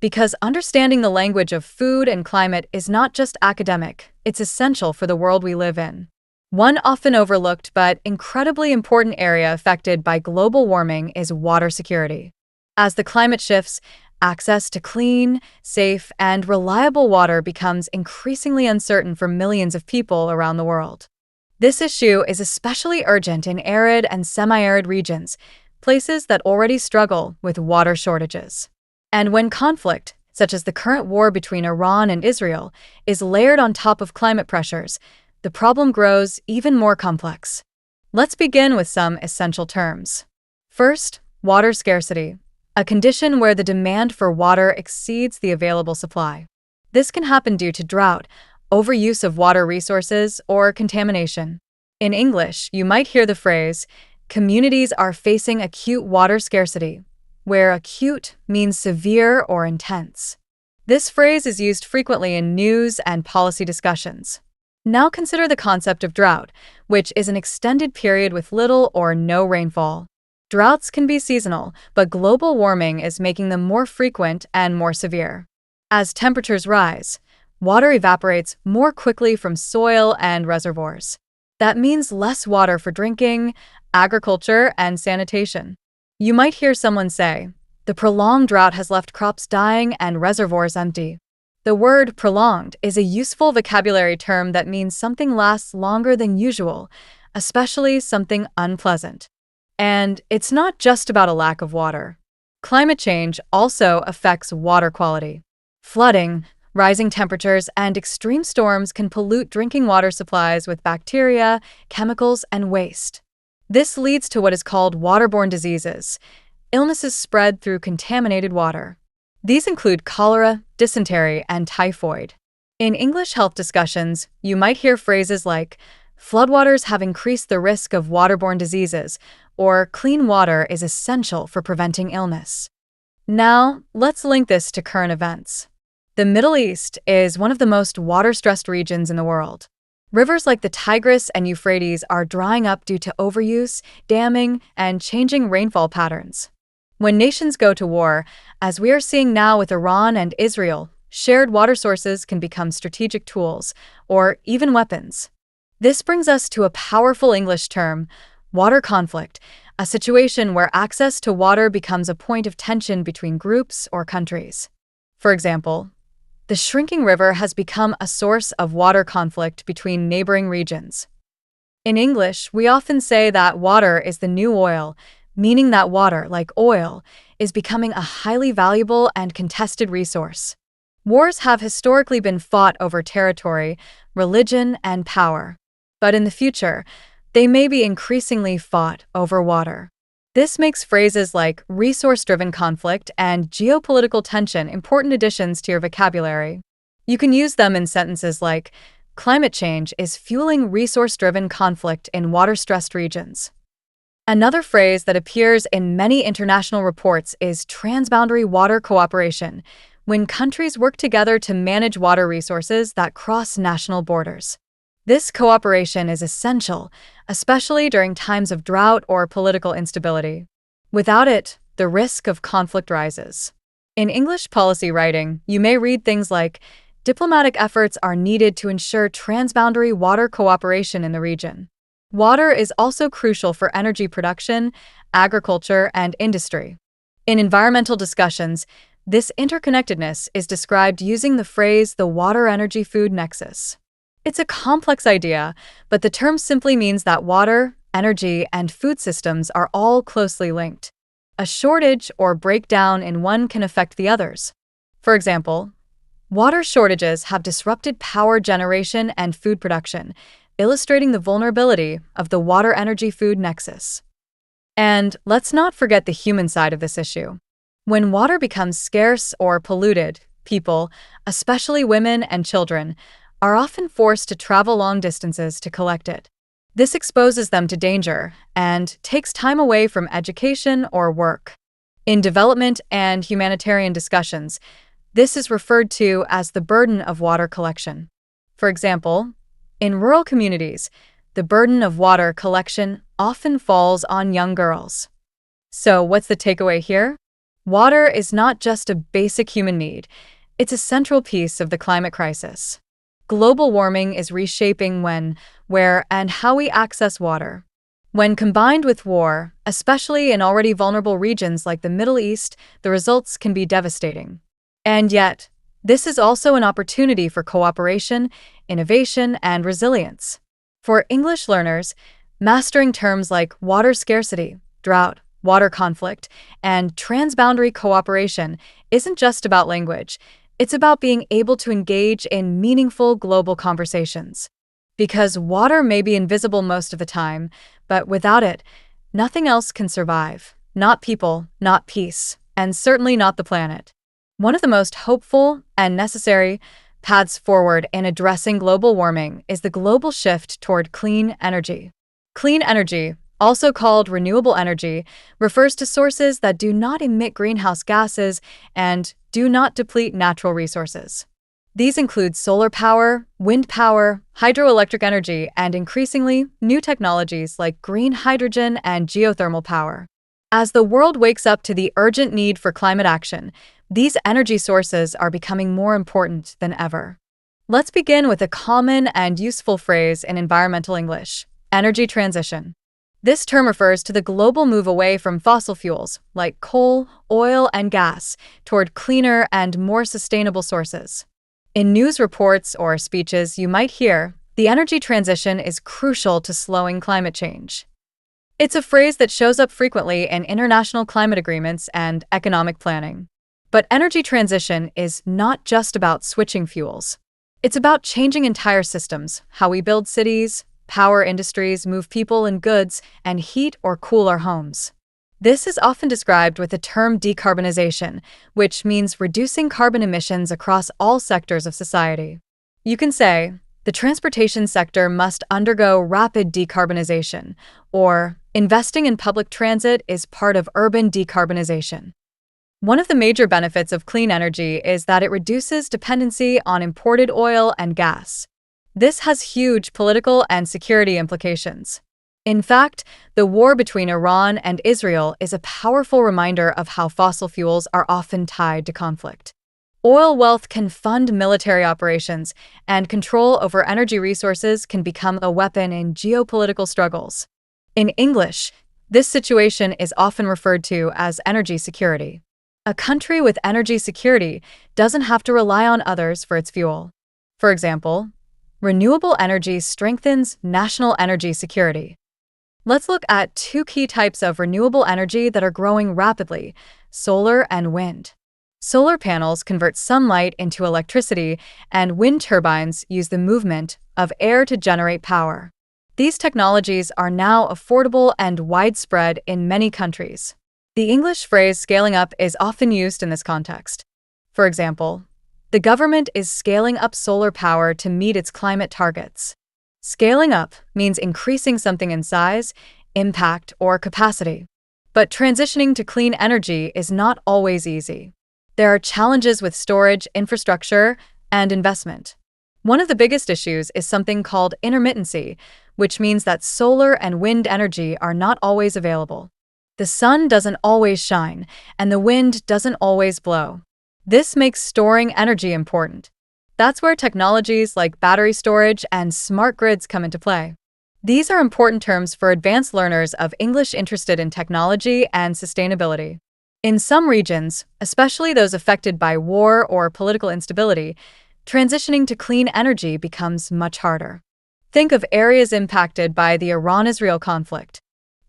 Because understanding the language of food and climate is not just academic, it's essential for the world we live in. One often overlooked but incredibly important area affected by global warming is water security. As the climate shifts, access to clean, safe, and reliable water becomes increasingly uncertain for millions of people around the world. This issue is especially urgent in arid and semi-arid regions, places that already struggle with water shortages. And when conflict, such as the current war between Iran and Israel, is layered on top of climate pressures, the problem grows even more complex. Let's begin with some essential terms. First, water scarcity, a condition where the demand for water exceeds the available supply. This can happen due to drought, overuse of water resources, or contamination. In English, you might hear the phrase, "Communities are facing acute water scarcity," where acute means severe or intense. This phrase is used frequently in news and policy discussions. Now consider the concept of drought, which is an extended period with little or no rainfall. Droughts can be seasonal, but global warming is making them more frequent and more severe. As temperatures rise, water evaporates more quickly from soil and reservoirs. That means less water for drinking, agriculture, and sanitation. You might hear someone say, "The prolonged drought has left crops dying and reservoirs empty." The word prolonged is a useful vocabulary term that means something lasts longer than usual, especially something unpleasant. And it's not just about a lack of water. Climate change also affects water quality. Flooding, rising temperatures, and extreme storms can pollute drinking water supplies with bacteria, chemicals, and waste. This leads to what is called waterborne diseases, illnesses spread through contaminated water. These include cholera, dysentery, and typhoid. In English health discussions, you might hear phrases like, "Floodwaters have increased the risk of waterborne diseases," or "Clean water is essential for preventing illness." Now, let's link this to current events. The Middle East is one of the most water-stressed regions in the world. Rivers like the Tigris and Euphrates are drying up due to overuse, damming, and changing rainfall patterns. When nations go to war, as we are seeing now with Iran and Israel, shared water sources can become strategic tools, or even weapons. This brings us to a powerful English term, water conflict, a situation where access to water becomes a point of tension between groups or countries. For example, the shrinking river has become a source of water conflict between neighboring regions. In English, we often say that water is the new oil, meaning that water, like oil, is becoming a highly valuable and contested resource. Wars have historically been fought over territory, religion, and power. But in the future, they may be increasingly fought over water. This makes phrases like resource-driven conflict and geopolitical tension important additions to your vocabulary. You can use them in sentences like, climate change is fueling resource-driven conflict in water-stressed regions. Another phrase that appears in many international reports is transboundary water cooperation, when countries work together to manage water resources that cross national borders. This cooperation is essential, especially during times of drought or political instability. Without it, the risk of conflict rises. In English policy writing, you may read things like, diplomatic efforts are needed to ensure transboundary water cooperation in the region. Water is also crucial for energy production, agriculture, and industry. In environmental discussions, this interconnectedness is described using the phrase the water-energy-food nexus. It's a complex idea, but the term simply means that water, energy, and food systems are all closely linked. A shortage or breakdown in one can affect the others. For example, water shortages have disrupted power generation and food production, illustrating the vulnerability of the water-energy-food nexus. And let's not forget the human side of this issue. When water becomes scarce or polluted, people, especially women and children, are often forced to travel long distances to collect it. This exposes them to danger and takes time away from education or work. In development and humanitarian discussions, this is referred to as the burden of water collection. For example, in rural communities, the burden of water collection often falls on young girls. So what's the takeaway here? Water is not just a basic human need, it's a central piece of the climate crisis. Global warming is reshaping when, where, and how we access water. When combined with war, especially in already vulnerable regions like the Middle East, the results can be devastating. And yet, this is also an opportunity for cooperation, innovation, and resilience. For English learners, mastering terms like water scarcity, drought, water conflict, and transboundary cooperation isn't just about language. It's about being able to engage in meaningful global conversations. Because water may be invisible most of the time, but without it, nothing else can survive. Not people, not peace, and certainly not the planet. One of the most hopeful and necessary paths forward in addressing global warming is the global shift toward clean energy. Clean energy, also called renewable energy, refers to sources that do not emit greenhouse gases and do not deplete natural resources. These include solar power, wind power, hydroelectric energy, and increasingly, new technologies like green hydrogen and geothermal power. As the world wakes up to the urgent need for climate action, these energy sources are becoming more important than ever. Let's begin with a common and useful phrase in environmental English: energy transition. This term refers to the global move away from fossil fuels like coal, oil, and gas toward cleaner and more sustainable sources. In news reports or speeches, you might hear, the energy transition is crucial to slowing climate change. It's a phrase that shows up frequently in international climate agreements and economic planning. But energy transition is not just about switching fuels. It's about changing entire systems, how we build cities, power industries, move people and goods, and heat or cool our homes. This is often described with the term decarbonization, which means reducing carbon emissions across all sectors of society. You can say, the transportation sector must undergo rapid decarbonization, or investing in public transit is part of urban decarbonization. One of the major benefits of clean energy is that it reduces dependency on imported oil and gas. This has huge political and security implications. In fact, the war between Iran and Israel is a powerful reminder of how fossil fuels are often tied to conflict. Oil wealth can fund military operations, and control over energy resources can become a weapon in geopolitical struggles. In English, this situation is often referred to as energy security. A country with energy security doesn't have to rely on others for its fuel. For example, renewable energy strengthens national energy security. Let's look at two key types of renewable energy that are growing rapidly: solar and wind. Solar panels convert sunlight into electricity, and wind turbines use the movement of air to generate power. These technologies are now affordable and widespread in many countries. The English phrase scaling up is often used in this context. For example, the government is scaling up solar power to meet its climate targets. Scaling up means increasing something in size, impact, or capacity. But transitioning to clean energy is not always easy. There are challenges with storage, infrastructure, and investment. One of the biggest issues is something called intermittency, which means that solar and wind energy are not always available. The sun doesn't always shine, and the wind doesn't always blow. This makes storing energy important. That's where technologies like battery storage and smart grids come into play. These are important terms for advanced learners of English interested in technology and sustainability. In some regions, especially those affected by war or political instability, transitioning to clean energy becomes much harder. Think of areas impacted by the Iran-Israel conflict.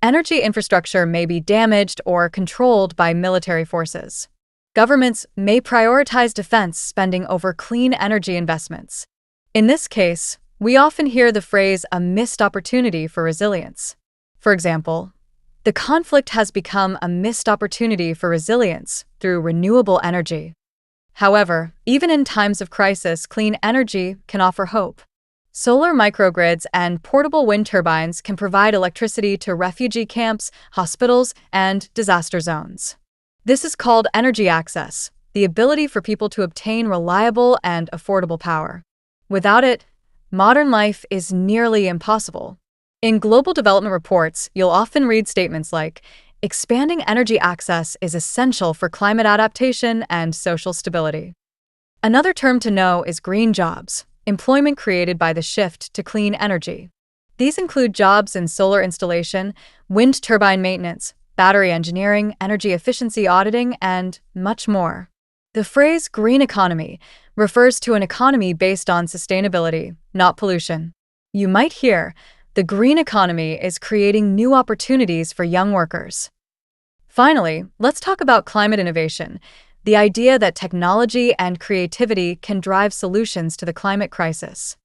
Energy infrastructure may be damaged or controlled by military forces. Governments may prioritize defense spending over clean energy investments. In this case, we often hear the phrase a missed opportunity for resilience. For example, the conflict has become a missed opportunity for resilience through renewable energy. However, even in times of crisis, clean energy can offer hope. Solar microgrids and portable wind turbines can provide electricity to refugee camps, hospitals, and disaster zones. This is called energy access, the ability for people to obtain reliable and affordable power. Without it, modern life is nearly impossible. In global development reports, you'll often read statements like, expanding energy access is essential for climate adaptation and social stability. Another term to know is green jobs, employment created by the shift to clean energy. These include jobs in solar installation, wind turbine maintenance, battery engineering, energy efficiency auditing, and much more. The phrase green economy refers to an economy based on sustainability, not pollution. You might hear, the green economy is creating new opportunities for young workers. Finally, let's talk about climate innovation, the idea that technology and creativity can drive solutions to the climate crisis.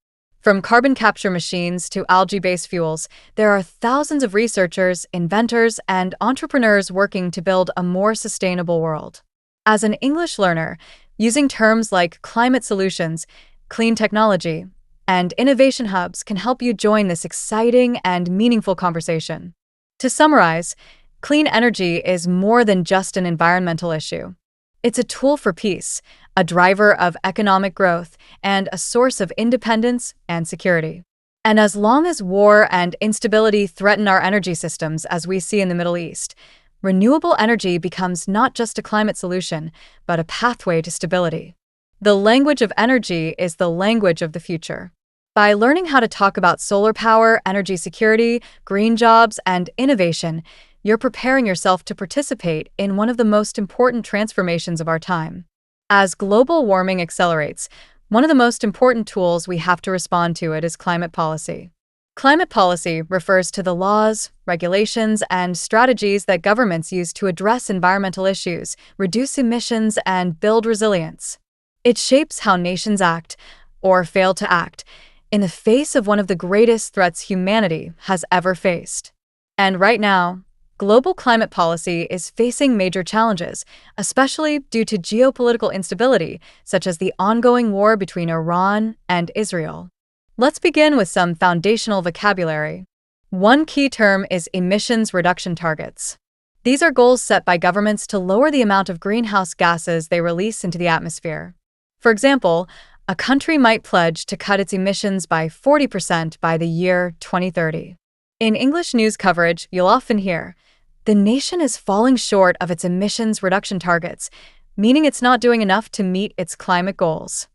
From carbon capture machines to algae-based fuels, there are thousands of researchers, inventors, and entrepreneurs working to build a more sustainable world. As an English learner, using terms like climate solutions, clean technology, and innovation hubs can help you join this exciting and meaningful conversation. To summarize, clean energy is more than just an environmental issue. It's a tool for peace, a driver of economic growth, and a source of independence and security. And as long as war and instability threaten our energy systems, as we see in the Middle East, renewable energy becomes not just a climate solution, but a pathway to stability. The language of energy is the language of the future. By learning how to talk about solar power, energy security, green jobs, and innovation, you're preparing yourself to participate in one of the most important transformations of our time. As global warming accelerates, one of the most important tools we have to respond to it is climate policy. Climate policy refers to the laws, regulations, and strategies that governments use to address environmental issues, reduce emissions, and build resilience. It shapes how nations act, or fail to act, in the face of one of the greatest threats humanity has ever faced. And right now, global climate policy is facing major challenges, especially due to geopolitical instability, such as the ongoing war between Iran and Israel. Let's begin with some foundational vocabulary. One key term is emissions reduction targets. These are goals set by governments to lower the amount of greenhouse gases they release into the atmosphere. For example, a country might pledge to cut its emissions by 40% by the year 2030. In English news coverage, you'll often hear, "The nation is falling short of its emissions reduction targets," meaning it's not doing enough to meet its climate goals.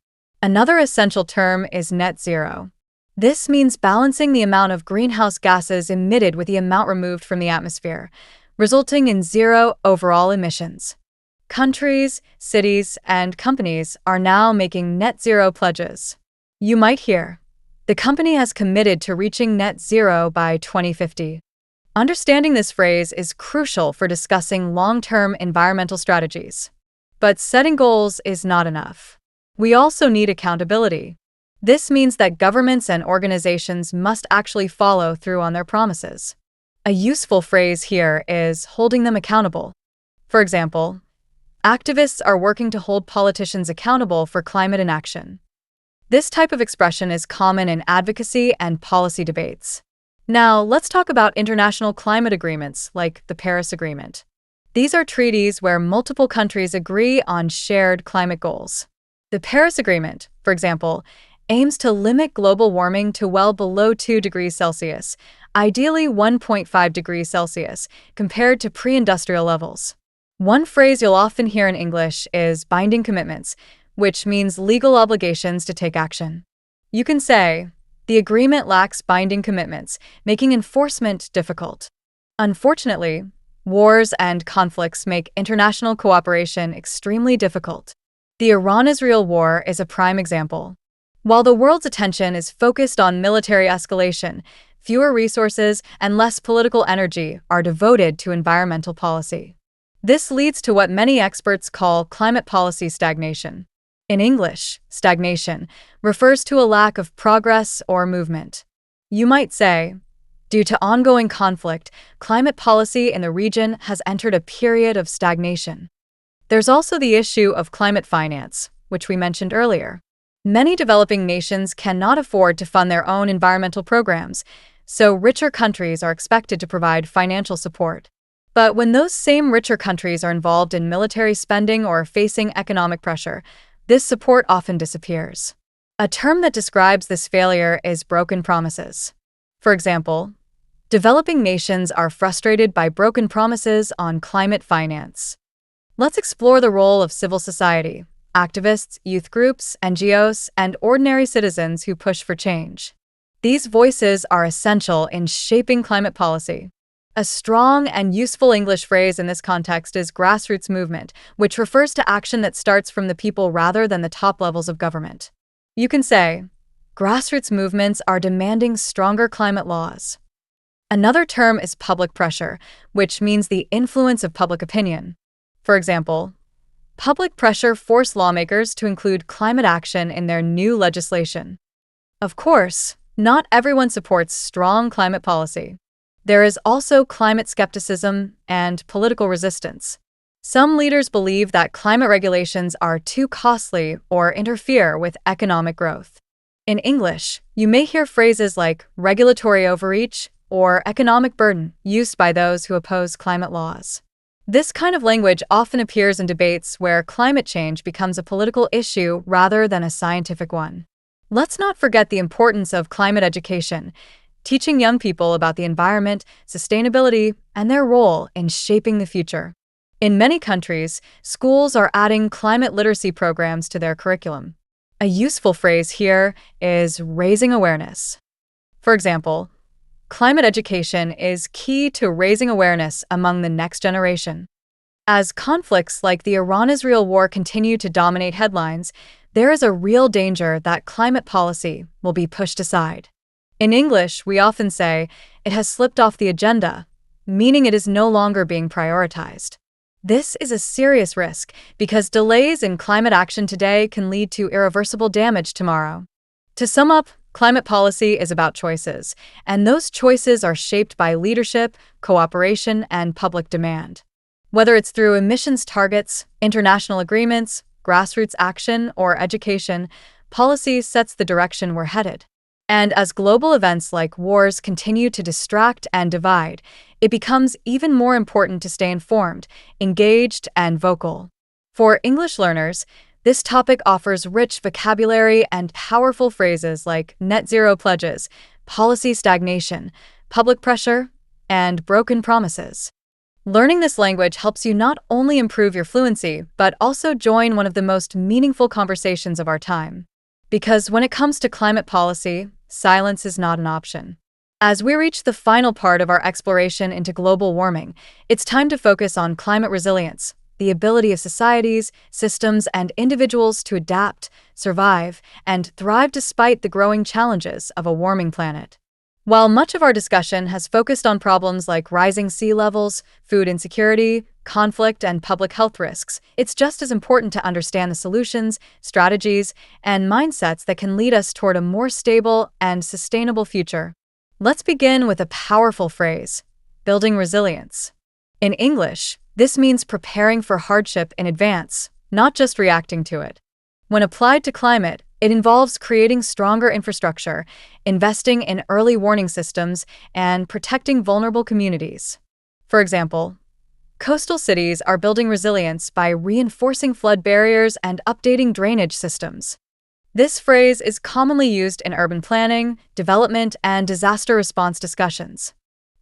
Another essential term is net zero. This means balancing the amount of greenhouse gases emitted with the amount removed from the atmosphere, resulting in zero overall emissions. Countries, cities, and companies are now making net zero pledges. You might hear, "The company has committed to reaching net zero by 2050. Understanding this phrase is crucial for discussing long-term environmental strategies. But setting goals is not enough. We also need accountability. This means that governments and organizations must actually follow through on their promises. A useful phrase here is holding them accountable. For example, activists are working to hold politicians accountable for climate inaction. This type of expression is common in advocacy and policy debates. Now, let's talk about international climate agreements like the Paris Agreement. These are treaties where multiple countries agree on shared climate goals. The Paris Agreement, for example, aims to limit global warming to well below 2 degrees Celsius, ideally 1.5 degrees Celsius, compared to pre-industrial levels. One phrase you'll often hear in English is binding commitments, which means legal obligations to take action. You can say, "The agreement lacks binding commitments, making enforcement difficult." Unfortunately, wars and conflicts make international cooperation extremely difficult. The Iran-Israel war is a prime example. While the world's attention is focused on military escalation, fewer resources and less political energy are devoted to environmental policy. This leads to what many experts call climate policy stagnation. In English, stagnation refers to a lack of progress or movement. You might say, due to ongoing conflict, climate policy in the region has entered a period of stagnation. There's also the issue of climate finance, which we mentioned earlier. Many developing nations cannot afford to fund their own environmental programs, so richer countries are expected to provide financial support. But when those same richer countries are involved in military spending or facing economic pressure, this support often disappears. A term that describes this failure is broken promises. For example, developing nations are frustrated by broken promises on climate finance. Let's explore the role of civil society, activists, youth groups, NGOs, and ordinary citizens who push for change. These voices are essential in shaping climate policy. A strong and useful English phrase in this context is grassroots movement, which refers to action that starts from the people rather than the top levels of government. You can say, grassroots movements are demanding stronger climate laws. Another term is public pressure, which means the influence of public opinion. For example, public pressure forced lawmakers to include climate action in their new legislation. Of course, not everyone supports strong climate policy. There is also climate skepticism and political resistance. Some leaders believe that climate regulations are too costly or interfere with economic growth. In English, you may hear phrases like regulatory overreach or economic burden used by those who oppose climate laws. This kind of language often appears in debates where climate change becomes a political issue rather than a scientific one. Let's not forget the importance of climate education, teaching young people about the environment, sustainability, and their role in shaping the future. In many countries, schools are adding climate literacy programs to their curriculum. A useful phrase here is raising awareness. For example, climate education is key to raising awareness among the next generation. As conflicts like the Iran-Israel war continue to dominate headlines, there is a real danger that climate policy will be pushed aside. In English, we often say, it has slipped off the agenda, meaning it is no longer being prioritized. This is a serious risk because delays in climate action today can lead to irreversible damage tomorrow. To sum up, climate policy is about choices, and those choices are shaped by leadership, cooperation, and public demand. Whether it's through emissions targets, international agreements, grassroots action, or education, policy sets the direction we're headed. And as global events like wars continue to distract and divide, it becomes even more important to stay informed, engaged, and vocal. For English learners, this topic offers rich vocabulary and powerful phrases like net zero pledges, policy stagnation, public pressure, and broken promises. Learning this language helps you not only improve your fluency, but also join one of the most meaningful conversations of our time. Because when it comes to climate policy, silence is not an option. As we reach the final part of our exploration into global warming, it's time to focus on climate resilience, the ability of societies, systems, and individuals to adapt, survive, and thrive despite the growing challenges of a warming planet. While much of our discussion has focused on problems like rising sea levels, food insecurity, conflict, and public health risks, it's just as important to understand the solutions, strategies, and mindsets that can lead us toward a more stable and sustainable future. Let's begin with a powerful phrase: building resilience. In English, this means preparing for hardship in advance, not just reacting to it. When applied to climate, it involves creating stronger infrastructure, investing in early warning systems, and protecting vulnerable communities. For example, coastal cities are building resilience by reinforcing flood barriers and updating drainage systems. This phrase is commonly used in urban planning, development, and disaster response discussions.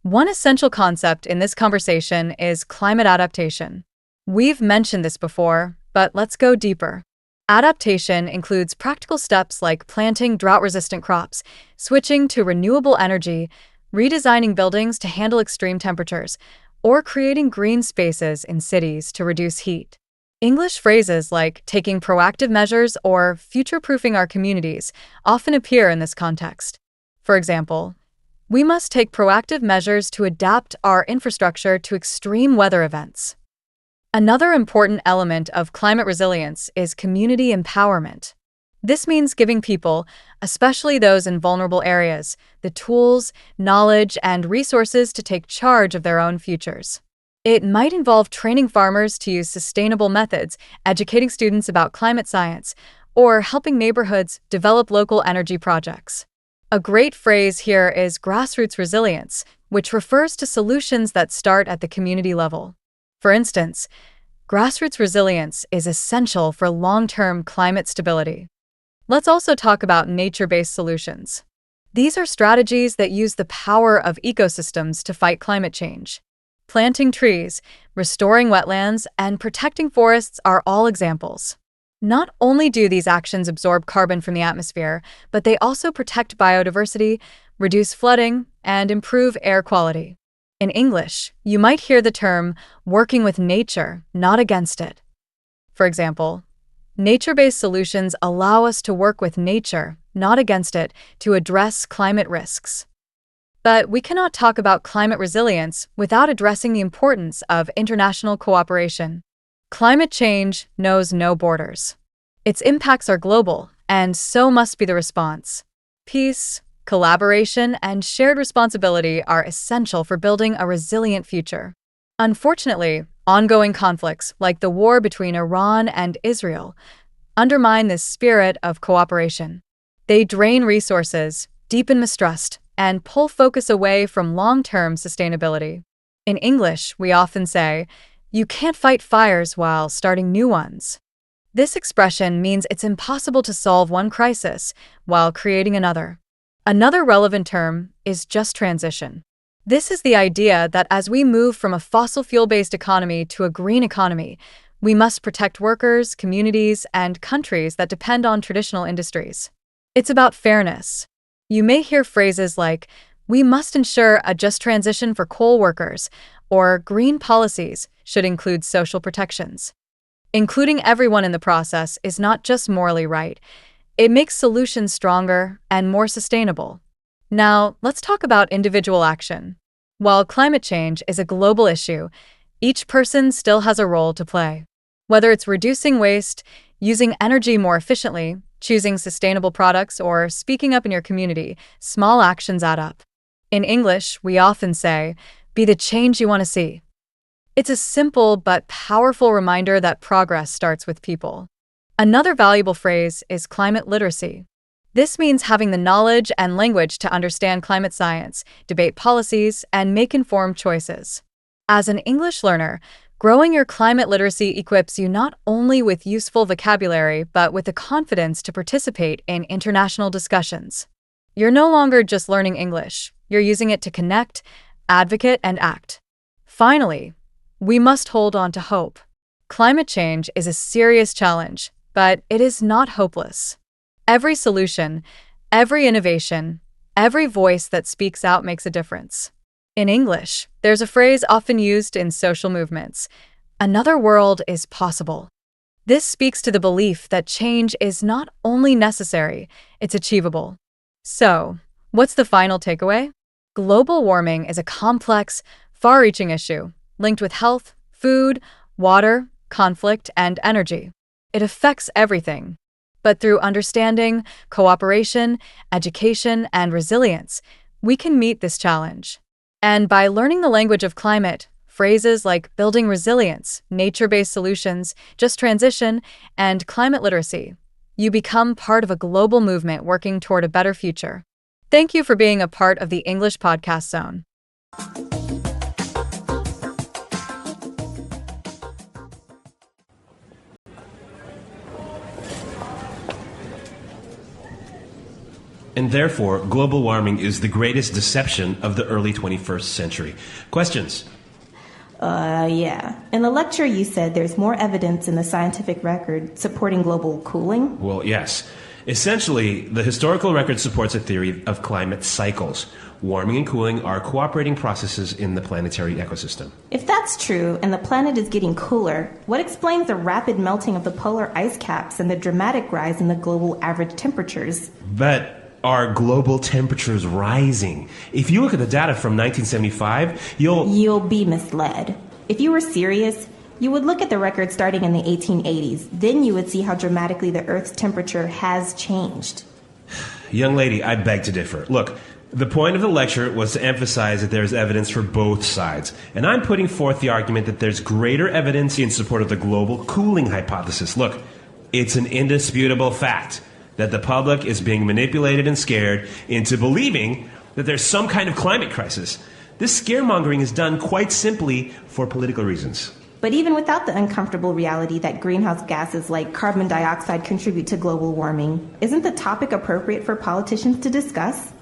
One essential concept in this conversation is climate adaptation. We've mentioned this before, but let's go deeper. Adaptation includes practical steps like planting drought-resistant crops, switching to renewable energy, redesigning buildings to handle extreme temperatures, or creating green spaces in cities to reduce heat. English phrases like taking proactive measures or future-proofing our communities often appear in this context. For example, we must take proactive measures to adapt our infrastructure to extreme weather events. Another important element of climate resilience is community empowerment. This means giving people, especially those in vulnerable areas, the tools, knowledge, and resources to take charge of their own futures. It might involve training farmers to use sustainable methods, educating students about climate science, or helping neighborhoods develop local energy projects. A great phrase here is grassroots resilience, which refers to solutions that start at the community level. For instance, grassroots resilience is essential for long-term climate stability. Let's also talk about nature-based solutions. These are strategies that use the power of ecosystems to fight climate change. Planting trees, restoring wetlands, and protecting forests are all examples. Not only do these actions absorb carbon from the atmosphere, but they also protect biodiversity, reduce flooding, and improve air quality. In English, you might hear the term working with nature, not against it. For example, nature-based solutions allow us to work with nature, not against it, to address climate risks. But we cannot talk about climate resilience without addressing the importance of international cooperation. Climate change knows no borders. Its impacts are global, and so must be the response. Peace, collaboration, and shared responsibility are essential for building a resilient future. Unfortunately, ongoing conflicts, like the war between Iran and Israel, undermine this spirit of cooperation. They drain resources, deepen mistrust, and pull focus away from long-term sustainability. In English, we often say, "You can't fight fires while starting new ones." This expression means it's impossible to solve one crisis while creating another. Another relevant term is just transition. This is the idea that as we move from a fossil fuel-based economy to a green economy, we must protect workers, communities, and countries that depend on traditional industries. It's about fairness. You may hear phrases like, "We must ensure a just transition for coal workers," or "green policies should include social protections." Including everyone in the process is not just morally right, it makes solutions stronger and more sustainable. Now, let's talk about individual action. While climate change is a global issue, each person still has a role to play. Whether it's reducing waste, using energy more efficiently, choosing sustainable products, or speaking up in your community, small actions add up. In English, we often say, "Be the change you want to see." It's a simple but powerful reminder that progress starts with people. Another valuable phrase is climate literacy. This means having the knowledge and language to understand climate science, debate policies, and make informed choices. As an English learner, growing your climate literacy equips you not only with useful vocabulary, but with the confidence to participate in international discussions. You're no longer just learning English. You're using it to connect, advocate, and act. Finally, we must hold on to hope. Climate change is a serious challenge, but it is not hopeless. Every solution, every innovation, every voice that speaks out makes a difference. In English, there's a phrase often used in social movements: another world is possible. This speaks to the belief that change is not only necessary, it's achievable. So, what's the final takeaway? Global warming is a complex, far-reaching issue linked with health, food, water, conflict, and energy. It affects everything. But through understanding, cooperation, education, and resilience, we can meet this challenge. And by learning the language of climate, phrases like building resilience, nature-based solutions, just transition, and climate literacy, you become part of a global movement working toward a better future. Thank you for being a part of the English Podcast Zone. And therefore, global warming is the greatest deception of the early 21st century. Questions? Yeah. In the lecture, you said there's more evidence in the scientific record supporting global cooling? Well, yes. Essentially, the historical record supports a theory of climate cycles. Warming and cooling are cooperating processes in the planetary ecosystem. If that's true, and the planet is getting cooler, what explains the rapid melting of the polar ice caps and the dramatic rise in the global average temperatures? But are global temperatures rising? If you look at the data from 1975, you'll be misled. If you were serious, you would look at the record starting in the 1880s. Then you would see how dramatically the Earth's temperature has changed. Young lady, I beg to differ. Look, the point of the lecture was to emphasize that there's evidence for both sides. And I'm putting forth the argument that there's greater evidence in support of the global cooling hypothesis. Look, it's an indisputable fact that the public is being manipulated and scared into believing that there's some kind of climate crisis. This scaremongering is done quite simply for political reasons. But even without the uncomfortable reality that greenhouse gases like carbon dioxide contribute to global warming, isn't the topic appropriate for politicians to discuss?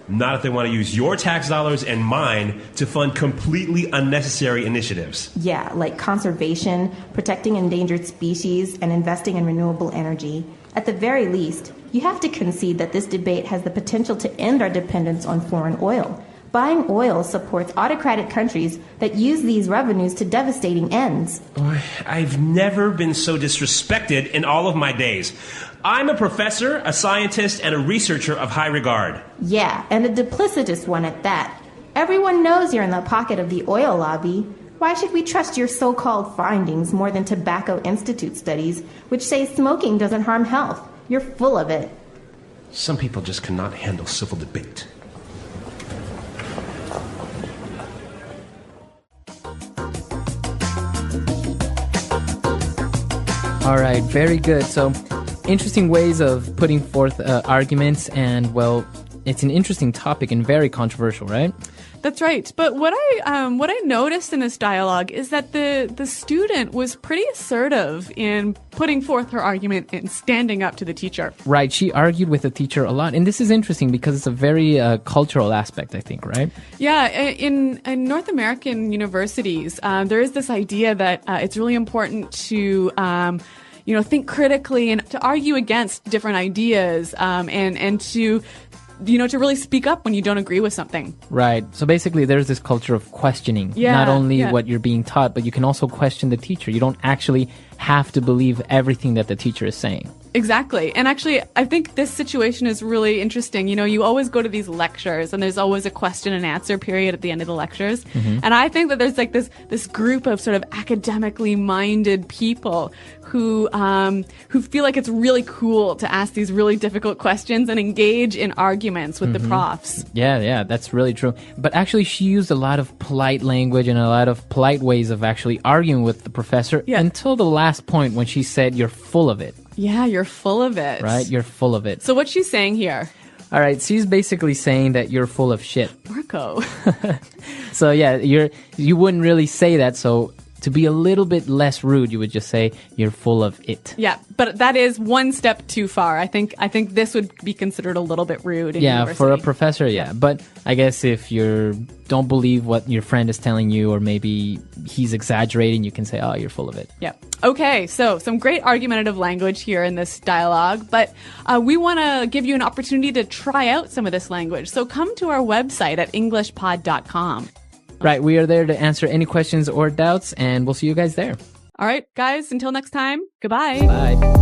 Not if they want to use your tax dollars and mine to fund completely unnecessary initiatives. Yeah, like conservation, protecting endangered species, and investing in renewable energy. At the very least, you have to concede that this debate has the potential to end our dependence on foreign oil. Buying oil supports autocratic countries that use these revenues to devastating ends. Boy, I've never been so disrespected in all of my days. I'm a professor, a scientist, and a researcher of high regard. Yeah, and a duplicitous one at that. Everyone knows you're in the pocket of the oil lobby. Why should we trust your so-called findings more than Tobacco Institute studies, which say smoking doesn't harm health? You're full of it. Some people just cannot handle civil debate. All right, very good. So, interesting ways of putting forth arguments, and well, it's an interesting topic and very controversial, right? That's right. But what I noticed in this dialogue is that the student was pretty assertive in putting forth her argument and standing up to the teacher. Right. She argued with the teacher a lot. And this is interesting because it's a very cultural aspect, I think, right? Yeah. In North American universities, there is this idea that it's really important to think critically and to argue against different ideas and to to really speak up when you don't agree with something. Right. So basically there's this culture of questioning. Not only what you're being taught, but you can also question the teacher. You don't actually have to believe everything that the teacher is saying. Exactly. And actually, I think this situation is really interesting. You always go to these lectures and there's always a question and answer period at the end of the lectures. Mm-hmm. And I think that there's like this group of sort of academically minded people who feel like it's really cool to ask these really difficult questions and engage in arguments with the profs. Yeah, that's really true. But actually, she used a lot of polite language and a lot of polite ways of actually arguing with the professor until the last point when she said, "You're full of it." Yeah, you're full of it. right? You're full of it. So what's she saying here? All right, she's basically saying that you're full of shit. Marco. So yeah, you wouldn't really say that. So to be a little bit less rude, you would just say you're full of it. Yeah, but that is one step too far. I think this would be considered a little bit rude in Yeah, university. for a professor, yeah. But I guess if you don't believe what your friend is telling you, or maybe he's exaggerating, you can say, oh, you're full of it. Yeah. Okay, so some great argumentative language here in this dialogue, but we want to give you an opportunity to try out some of this language. So come to our website at englishpod.com. Right, we are there to answer any questions or doubts, and we'll see you guys there. All right, guys, until next time, goodbye. Bye.